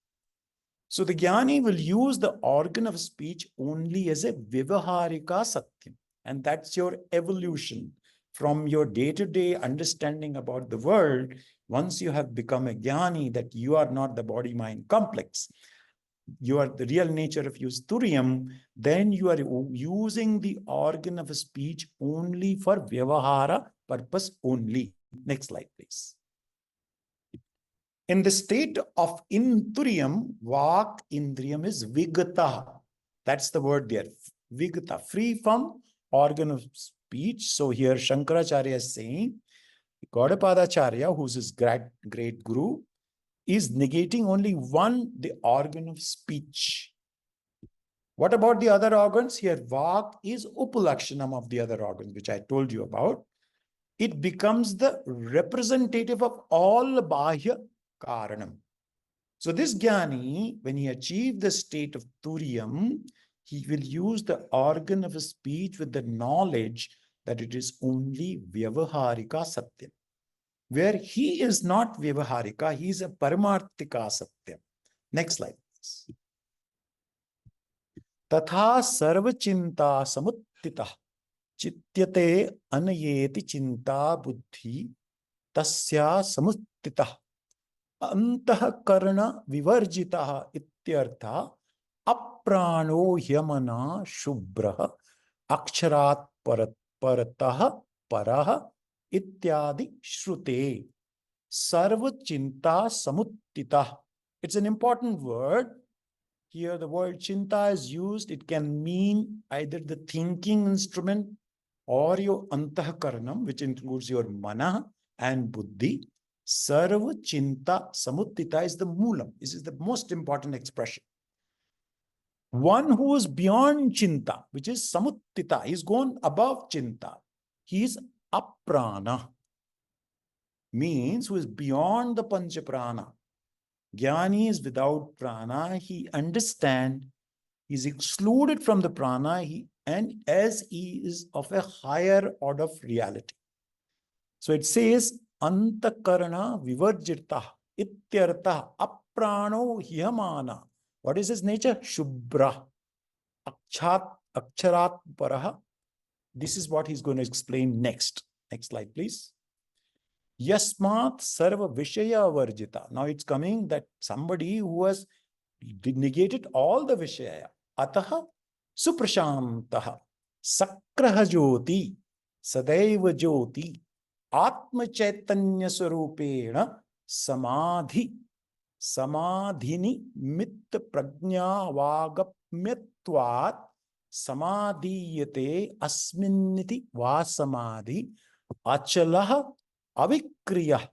S5: So the jnani will use the organ of speech only as a vivaharika satyam. And that's your evolution from your day-to-day understanding about the world. Once you have become a jnani, that you are not the body-mind complex, you are the real nature of your turiam, then you are using the organ of speech only for vyavahara purpose only. Next slide, please. In the state of inturiam, vak indriyam is vigata. That's the word there. Vigata, free from organ of speech. So here Shankaracharya is saying, Gaudapadacharya, who's his great guru, is negating only one, the organ of speech. What about the other organs? Here, vak is upalakshanam of the other organs, which I told you about. It becomes the representative of all bahya karanam. So this jnani, when he achieved the state of turiyam, he will use the organ of his speech with the knowledge that it is only vyavaharika satyam. Where he is not vyavaharika, he is a paramarthika satyam. Next slide, please. Tatha sarva chinta samuttita chityate anayeti chinta buddhi tasya samuttita antah karna vivarjita ityartha aprano hyamana shubra aksharat paratah parah ityadi shrute sarva chinta samuttita. It's an important word. Here the word chinta is used. It can mean either the thinking instrument or your antahkaranam, which includes your mana and buddhi. Sarva chinta samuttita is the moolam. This is the most important expression. One who is beyond chinta, which is samuttita, he's gone above chinta. He is aprana, means who is beyond the panchaprana. Jnani is without prana. He understands, he's excluded from the prana, and as he is of a higher order of reality. So it says, antakarana vivarjita ityartha aprano hyamana. What is his nature? Shubra. Aksharat paraha. This is what he's going to explain next. Next slide, please. Yasmat sarva vishaya varjita. Now it's coming that somebody who has negated all the vishaya. Ataha suprashantaha sakraha jyoti sadaiva jyoti atma chaitanya swarupena samadhi samadhini mitta prajna vagapmyatvat samadhiyate asminniti vasamadhi achalah avikriya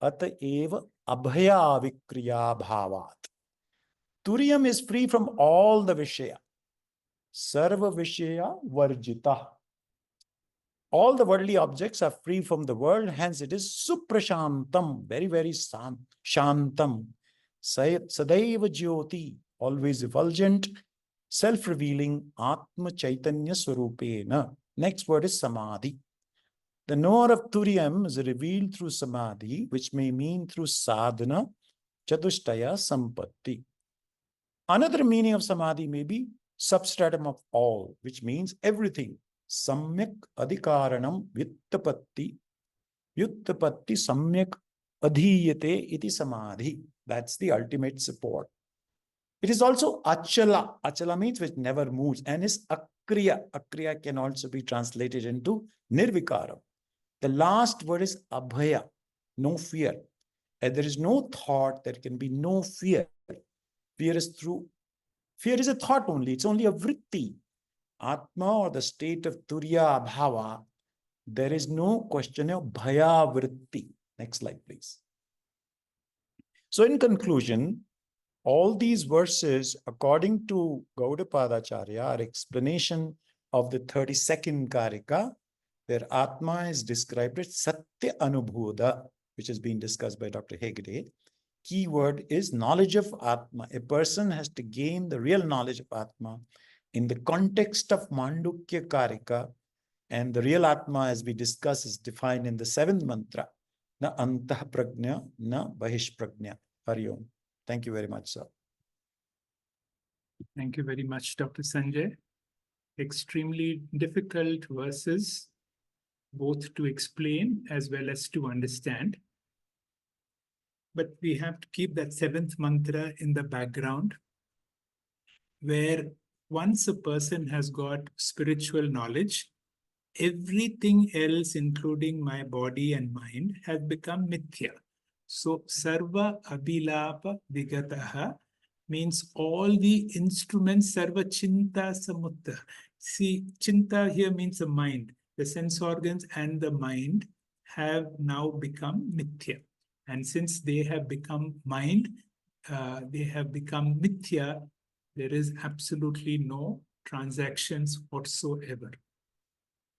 S5: ataeva abhaya avikriya bhavat. Turiyam is free from all the vishaya. Sarva vishaya varjita. All the worldly objects are free from the world, hence it is suprashantam, very, very shantam. Sadaiva jyoti, always effulgent, self-revealing, atma chaitanya swarupena. Next word is samadhi. The knower of Turiyam is revealed through samadhi, which may mean through sadhana, chatushtaya sampatti. Another meaning of samadhi may be substratum of all, which means everything. Samyak adhikaranam vyuttapatti. Vyuttapatti samyak adhiyate iti samadhi. That's the ultimate support. It is also achala. Achala means which never moves, and is akriya. Akriya can also be translated into nirvikaram. The last word is abhaya, no fear. And there is no thought, there can be no fear. Fear is a thought only, it's only a vritti. Atma, or the state of turiya bhava, there is no question of bhaya vritti. Next slide, please. So in conclusion, all these verses, according to Gaudapadacharya, are explanation of the 32nd Karika, where Atma is described as Satya Anubhuda, which has been discussed by Dr. Hegde. Key word is knowledge of Atma. A person has to gain the real knowledge of Atma in the context of Mandukya Karika, and the real Atma, as we discussed, is defined in the 7th mantra. Na antah prajna, na bahish prajna. Hari Om. Thank you very much, sir.
S3: Thank you very much, Dr. Sanjay. extremely difficult verses, both to explain as well as to understand. But we have to keep that seventh mantra in the background, where once a person has got spiritual knowledge, everything else, including my body and mind, has become mithya. So, sarva abhilapa vigataha means all the instruments, sarva chinta samutta. See, chinta here means the mind. The sense organs and the mind have now become mithya. And since they have become mind, they have become mithya, there is absolutely no transactions whatsoever.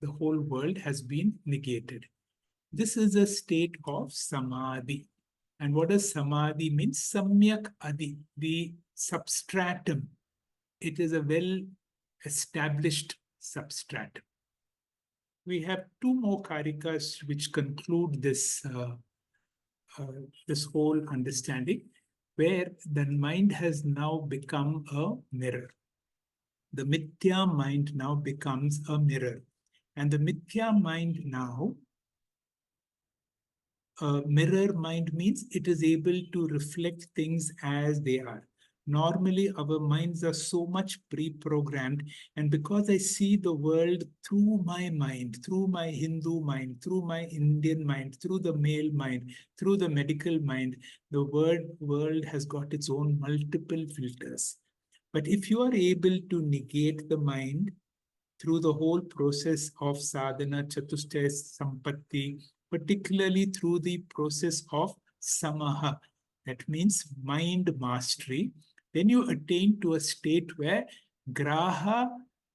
S3: The whole world has been negated. This is a state of samadhi. And what does samadhi mean? Samyak adi, the substratum. It is a well-established substratum. We have two more karikas which conclude this, this whole understanding, where the mind has now become a mirror. The mithya mind now becomes a mirror. And the mithya mind now, mirror mind means it is able to reflect things as they are. Normally, our minds are so much pre-programmed, and because I see the world through my mind, through my Hindu mind, through my Indian mind, through the male mind, through the medical mind, the world has got its own multiple filters. But if you are able to negate the mind through the whole process of sadhana, chatustaya, sampatti, particularly through the process of samaha, that means mind mastery, then you attain to a state where graha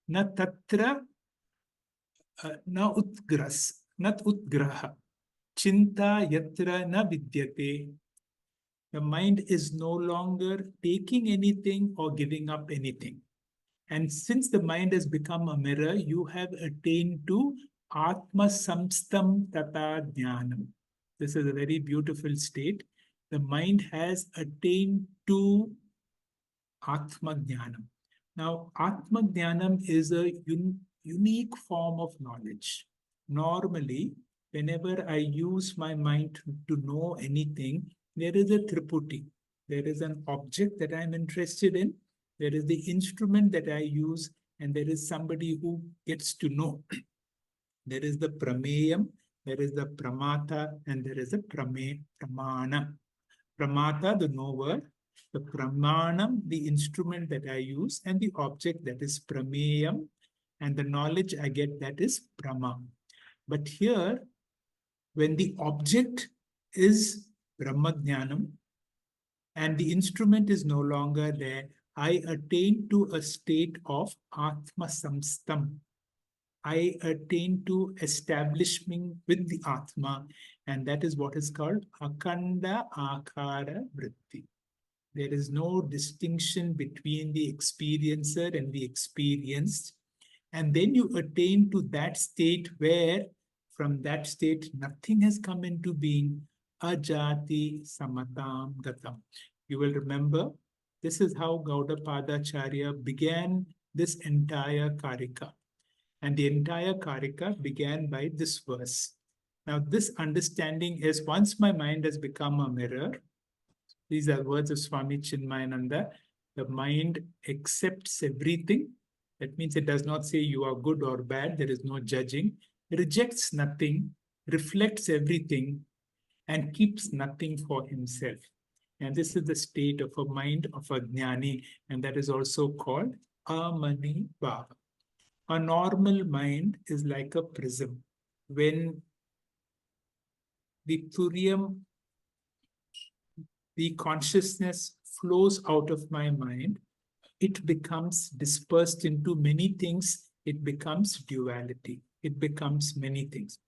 S3: na tatra na utgraha, chinta yatra na vidyate. The mind is no longer taking anything or giving up anything. And since the mind has become a mirror, you have attained to Atma Samstam Tata Jnanam. This is a very beautiful state. The mind has attained to Atma Jnanam. Now, Atma Jnanam is a unique form of knowledge. Normally, whenever I use my mind to know anything, there is a triputi. There is an object that I'm interested in. There is the instrument that I use, and there is somebody who gets to know. There is the prameyam, there is the pramata, and there is a pramana. Pramata, the knower, the pramanam, the instrument that I use, and the object that is prameyam, and the knowledge I get, that is prama. But here, when the object is Brahmajnanam and the instrument is no longer there, I attain to a state of Atma Samstam. I attain to establishment with the Atma, and that is what is called Akanda Akara Vritti. There is no distinction between the experiencer and the experienced. And then you attain to that state where, from that state, nothing has come into being. Ajati Samatam Gatam. You will remember, this is how Gaudapadacharya began this entire Karika. And the entire Karika began by this verse. Now, this understanding is, once my mind has become a mirror, these are words of Swami Chinmayananda, the mind accepts everything. That means it does not say you are good or bad. There is no judging. Rejects nothing, reflects everything, and keeps nothing for himself. And this is the state of a mind of a jnani, and that is also called amani bhava. A normal mind is like a prism. When the thurium, the consciousness flows out of my mind, it becomes dispersed into many things. It becomes duality. It becomes many things.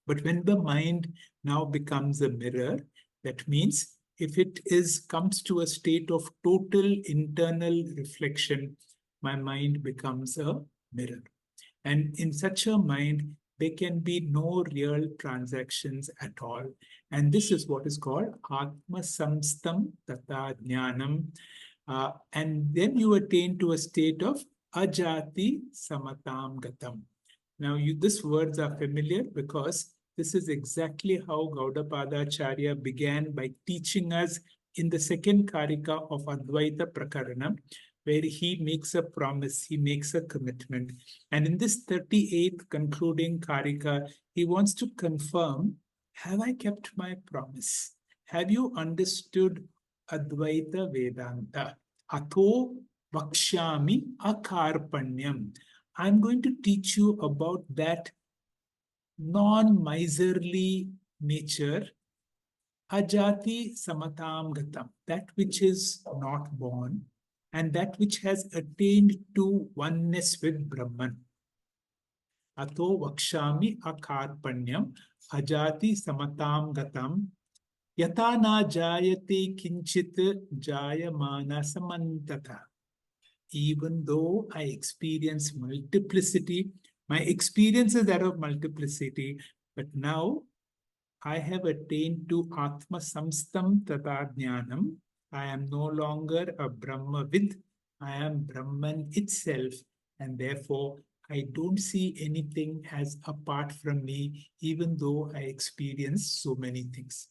S3: But when the mind now becomes a mirror, that means if it comes to a state of total internal reflection, my mind becomes a mirror. And in such a mind, there can be no real transactions at all. And this is what is called Atma Samstam Tata Jnanam. And then you attain to a state of ajati samatam gatam. Now, these words are familiar because this is exactly how Gaudapada Acharya began by teaching us in the second Karika of Advaita Prakarana, where he makes a promise, he makes a commitment. And in this 38th concluding Karika, he wants to confirm, have I kept my promise? Have you understood Advaita Vedanta? Atho Vakshami Akarpanyam. I'm going to teach you about that non-miserly nature, ajati samatam gatam, that which is not born and that which has attained to oneness with Brahman. Ato vakshami akarpanyam ajati samatam gatam yata na jayate kinchit jayamana samantata. Even though I experience multiplicity, my experience is that of multiplicity, but now I have attained to Atma Samstam Tata Jnanam. I am no longer a Brahmavid, I am Brahman itself, and therefore I don't see anything as apart from me, even though I experience so many things.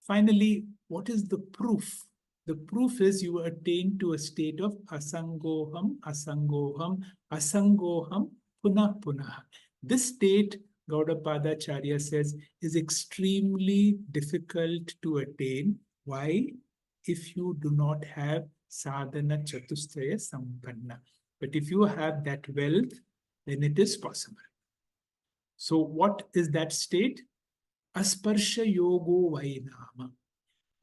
S3: Finally, what is the proof? The proof is you attain to a state of asangoham, asangoham, asangoham, punah punah. This state, Gaudapada Acharya says, is extremely difficult to attain. Why? If you do not have sadhana chatusthaya sampanna. But if you have that wealth, then it is possible. So what is that state? Asparsha Yogo Vainama.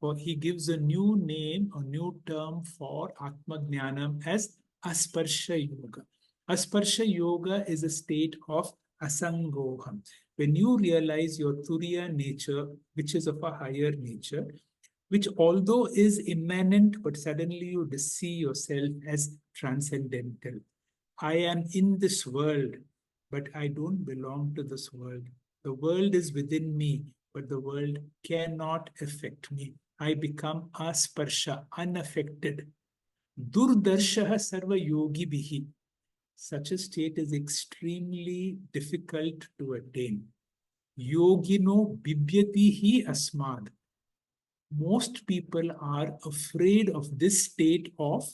S3: Or he gives a new name, a new term for Atma Jnanam as Asparsha Yoga. Asparsha Yoga is a state of Asangoham. When you realize your Turiya nature, which is of a higher nature, which although is immanent, but suddenly you see yourself as transcendental. I am in this world, but I don't belong to this world. The world is within me, but the world cannot affect me. I become asparsha, unaffected. Durdarshaha sarva yogi bihi. Such a state is extremely difficult to attain. Yogino bibyatihi asmad. Most people are afraid of this state of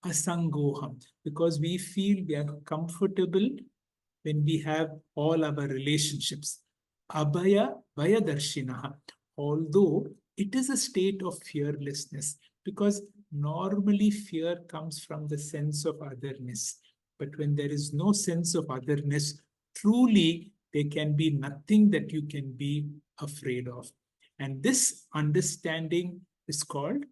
S3: asangoham because we feel we are comfortable when we have all our relationships. Abhaya Vayadarshinaha. Although it is a state of fearlessness, because normally fear comes from the sense of otherness. But when there is no sense of otherness, truly there can be nothing that you can be afraid of. And this understanding is called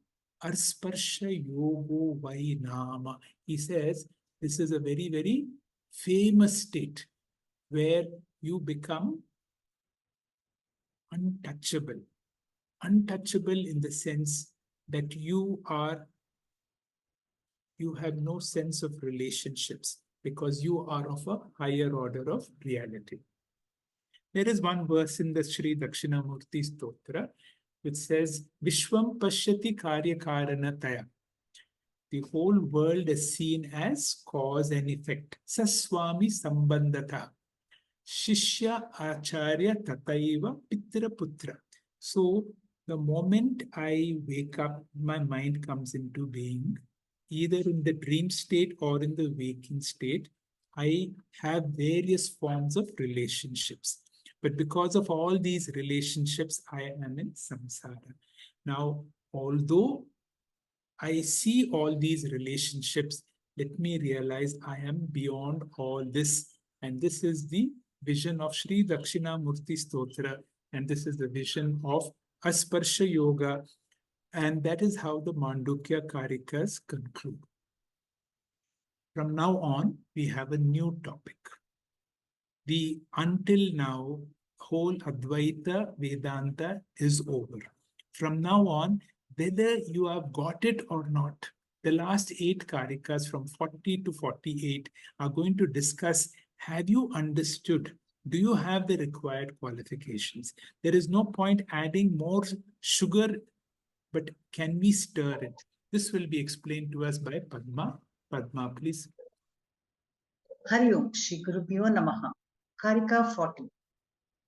S3: Asparsha Yogo Vainama. He says this is a very, very famous state where you become untouchable. Untouchable in the sense that you have no sense of relationships because you are of a higher order of reality. There is one verse in the Sri Dakshinamurti Stotra which says, Vishwam Pashyati Karya Karanataya. The whole world is seen as cause and effect. Saswami Sambandata. Shishya Acharya Tataiva Pitra Putra. So the moment I wake up, my mind comes into being, either in the dream state or in the waking state. I have various forms of relationships. But because of all these relationships, I am in samsara. Now, although I see all these relationships, let me realize I am beyond all this. And this is the vision of Sri Dakshinamurti Stotra. And this is the vision of Asparsha Yoga. And that is how the Mandukya Karikas conclude. From now on, we have a new topic. The until now whole Advaita Vedanta is over. From now on, whether you have got it or not, the last 8 Karikas from 40 to 48 are going to discuss, have you understood? Do you have the required qualifications? There is no point adding more sugar, but can we stir it? This will be explained to us by Padma. Padma, please.
S6: Hari Om Shri Gurubhyo Namaha. Karika 40.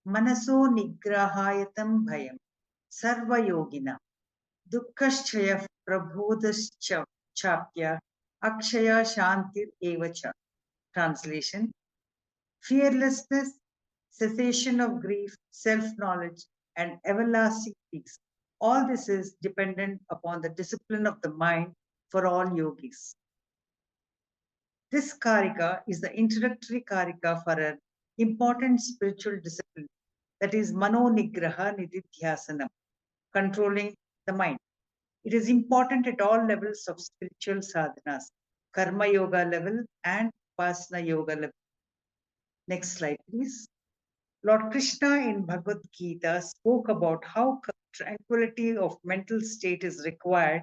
S6: Manaso Nigrahayatam Bhayam Sarva Yogina Dukkhaschaya Prabodhascha Chapya Akshaya Shantir Evacha. Translation: fearlessness, cessation of grief, self-knowledge, and everlasting peace. All this is dependent upon the discipline of the mind for all yogis. This karika is the introductory karika for an important spiritual discipline, that is Mano Nigraha Nididhyasanam, controlling the mind. It is important at all levels of spiritual sadhanas, Karma Yoga level and Upasana Yoga level. Next slide, please. Lord Krishna in Bhagavad Gita spoke about how tranquility of mental state is required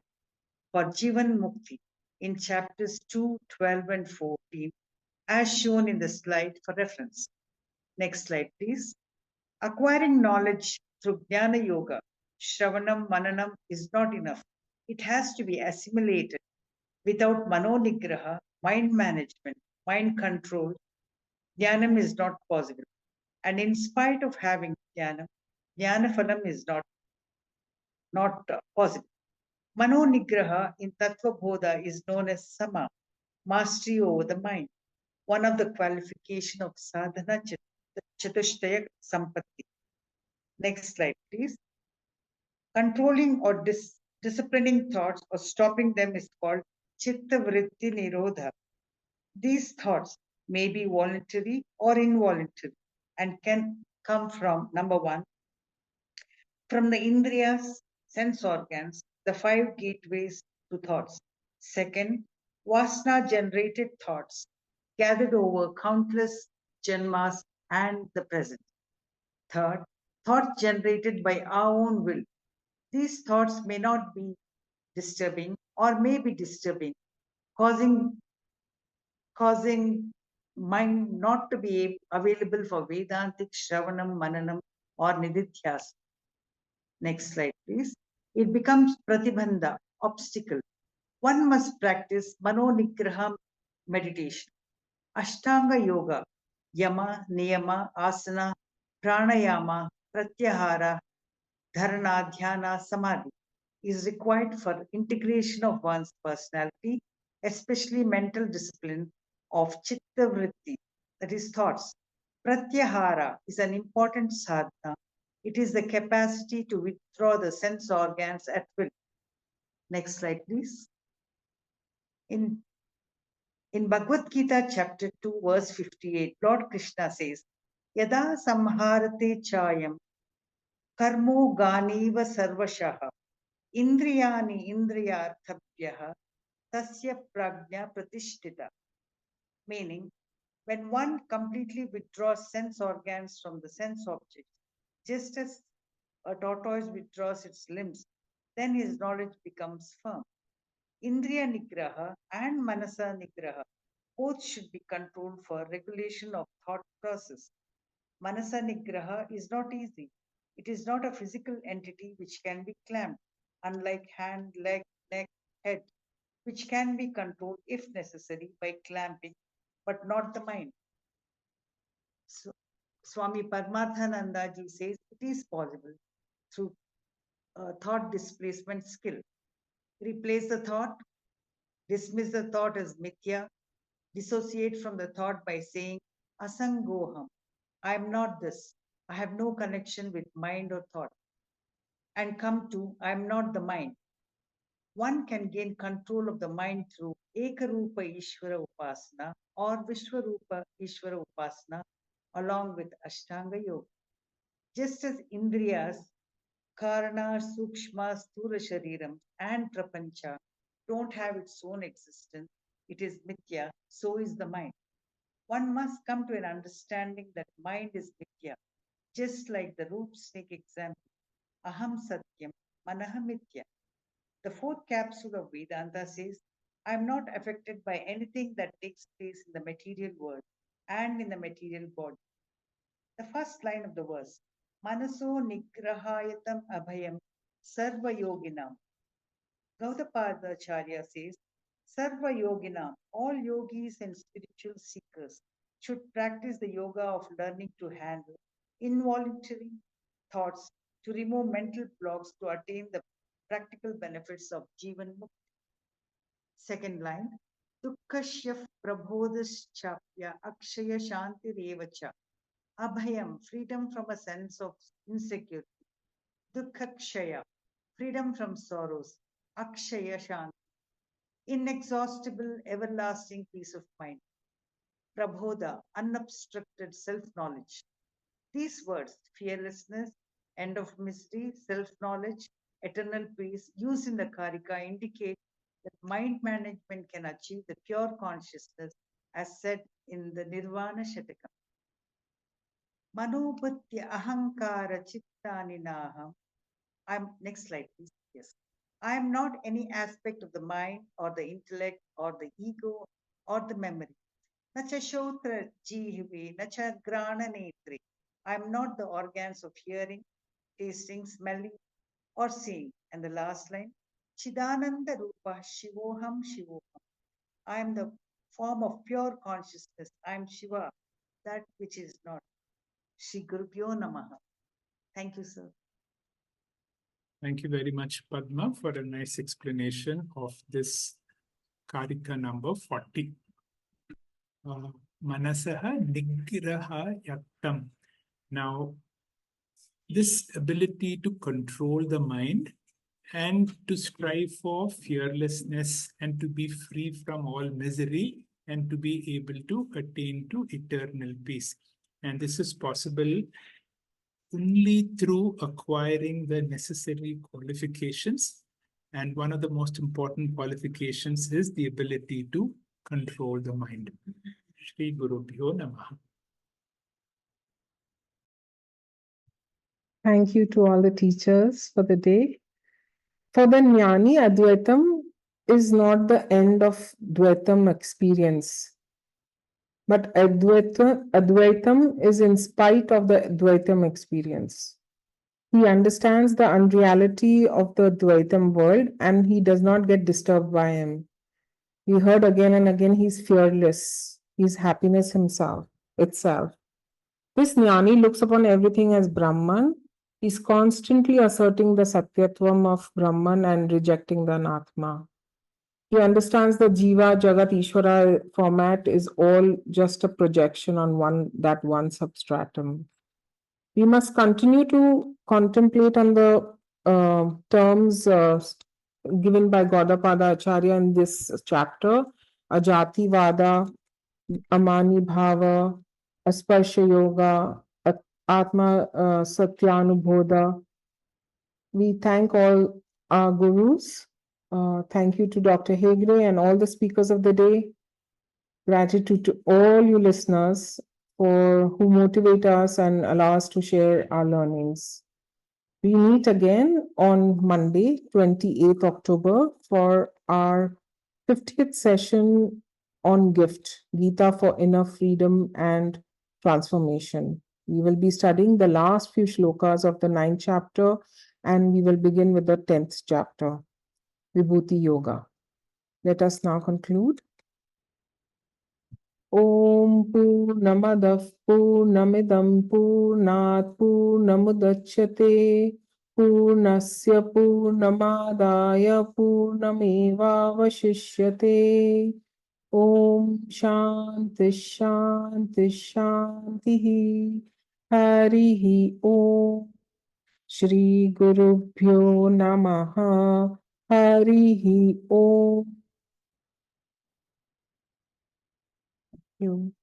S6: for Jivan Mukti in chapters 2, 12, and 14, as shown in the slide for reference. Next slide, please. Acquiring knowledge through Jnana Yoga, Shravanam, Mananam is not enough. It has to be assimilated. Without Mano Nigraha, mind management, mind control, Jnanam is not possible. And in spite of having Jnanam, Jnanaphalam is not possible. Mano Nigraha in Tattva Bodha is known as Sama, mastery over the mind, one of the qualification of sadhana chatushtaya sampatti. Next slide, please. Controlling or disciplining thoughts or stopping them is called chitta vritti nirodha. These thoughts may be voluntary or involuntary and can come from, number one, from the indriyas, sense organs, the 5 gateways to thoughts. Second, vasana generated thoughts gathered over countless janmas and the present. Third, thoughts generated by our own will. These thoughts may not be disturbing or may be disturbing, causing mind not to be available for Vedantic Shravanam, Mananam, or Nididhyas. Next slide, please. It becomes Pratibandha, obstacle. One must practice Mano Nigraha meditation. Ashtanga Yoga, Yama, Niyama, Asana, Pranayama, Pratyahara, Dharana, Dhyana, Samadhi is required for integration of one's personality, especially mental discipline of chitta vritti, that is thoughts. Pratyahara is an important sadhana. It is the capacity to withdraw the sense organs at will. Next slide, please. In Bhagavad Gita, chapter 2, verse 58, Lord Krishna says, Yada samharate chayam karmo ganiva sarvashaha indriyani indriyarthabhyaha tasya prajna pratishtita. Meaning, when one completely withdraws sense organs from the sense objects, just as a tortoise withdraws its limbs, then his knowledge becomes firm. Indriya Nigraha and Manasa Nigraha both should be controlled for regulation of thought process. Manasa Nigraha is not easy. It is not a physical entity which can be clamped, unlike hand, leg, neck, head, which can be controlled if necessary by clamping, but not the mind. So, Swami Paramarthanandaji says it is possible through thought displacement skill. Replace the thought, dismiss the thought as mithya, dissociate from the thought by saying asangoham, I am not this, I have no connection with mind or thought, and come to I am not the mind. One can gain control of the mind through Ekarupa Ishvara Upasana or Vishwarupa Ishvara Upasana along with Ashtanga Yoga. Just as Indriyas, Karana, Sukshma, Sthula Shariram, and Prapancha don't have its own existence, it is Mithya, so is the mind. One must come to an understanding that mind is Mithya, just like the rope snake example. Aham Satyam, Manaha Mithya. The fourth capsule of Vedanta says, I am not affected by anything that takes place in the material world and in the material body. The first line of the verse, Manaso Nigrahayatam Abhayam Sarva Yoginam. Gaudapadacharya says, Sarva Yoginam, all yogis and spiritual seekers should practice the yoga of learning to handle involuntary thoughts, to remove mental blocks to attain the practical benefits of Jivan Mukti. Second line, Dukkasya Prabodhaschapya Akshaya Shanti Revacha. Abhayam, freedom from a sense of insecurity. Dukkakshaya, freedom from sorrows. Akshaya Shanti, inexhaustible, everlasting peace of mind. Prabodha, unobstructed self-knowledge. These words, fearlessness, end of misery, self-knowledge, eternal peace, used in the Karika indicate that mind management can achieve the pure consciousness as said in the Nirvana Shatakam. Manobhatya ahankara chittaninaham. Next slide, please. Yes. I am not any aspect of the mind or the intellect or the ego or the memory. Nacha shotra jihve, nacha grana netri. I am not the organs of hearing, tasting, smelling, or seeing. And the last line, Chidananda Rupa Shivoham Shivoham. I am the form of pure consciousness. I am Shiva, that which is not. Shri Gurubhyo Namaha. Thank you, sir.
S3: Thank you very much, Padma, for a nice explanation of this Karika number 40. Manasaha Nigraha Yaktam. Now, this ability to control the mind and to strive for fearlessness and to be free from all misery and to be able to attain to eternal peace. And this is possible only through acquiring the necessary qualifications. And one of the most important qualifications is the ability to control the mind. Shri Gurubhyo Namaha.
S1: Thank you to all the teachers for the day. For the Jnani, Advaitam is not the end of Dvaitam experience, but Advaitam is in spite of the Dvaitam experience. He understands the unreality of the Dvaitam world and he does not get disturbed by him. We heard again and again he's fearless. He's happiness itself. This Jnani looks upon everything as Brahman. He's constantly asserting the Satyatvam of Brahman and rejecting the Anatma. He understands the Jiva, Jagat, Ishvara format is all just a projection on one substratum. We must continue to contemplate on the terms given by Gaudapada Acharya in this chapter, Ajati Vada, Amani Bhava, Asparsha Yoga, Atma Satyanubodha. We thank all our gurus. Thank you to Dr. Hegde and all the speakers of the day. Gratitude to all you listeners who motivate us and allow us to share our learnings. We meet again on Monday, 28th October for our 50th session on gift, Gita for Inner Freedom and Transformation. We will be studying the last few shlokas of the 9th chapter and we will begin with the 10th chapter, Vibhuti Yoga. Let us now conclude. Om Purnamadah Purnamidam Purnat Purnamudachyate Purnasya Purnamadaya Purnamevavashishyate. Om Shanti Shanti Shanti Harihi Om Shri Gurubhyo Namaha Harihi Om. You.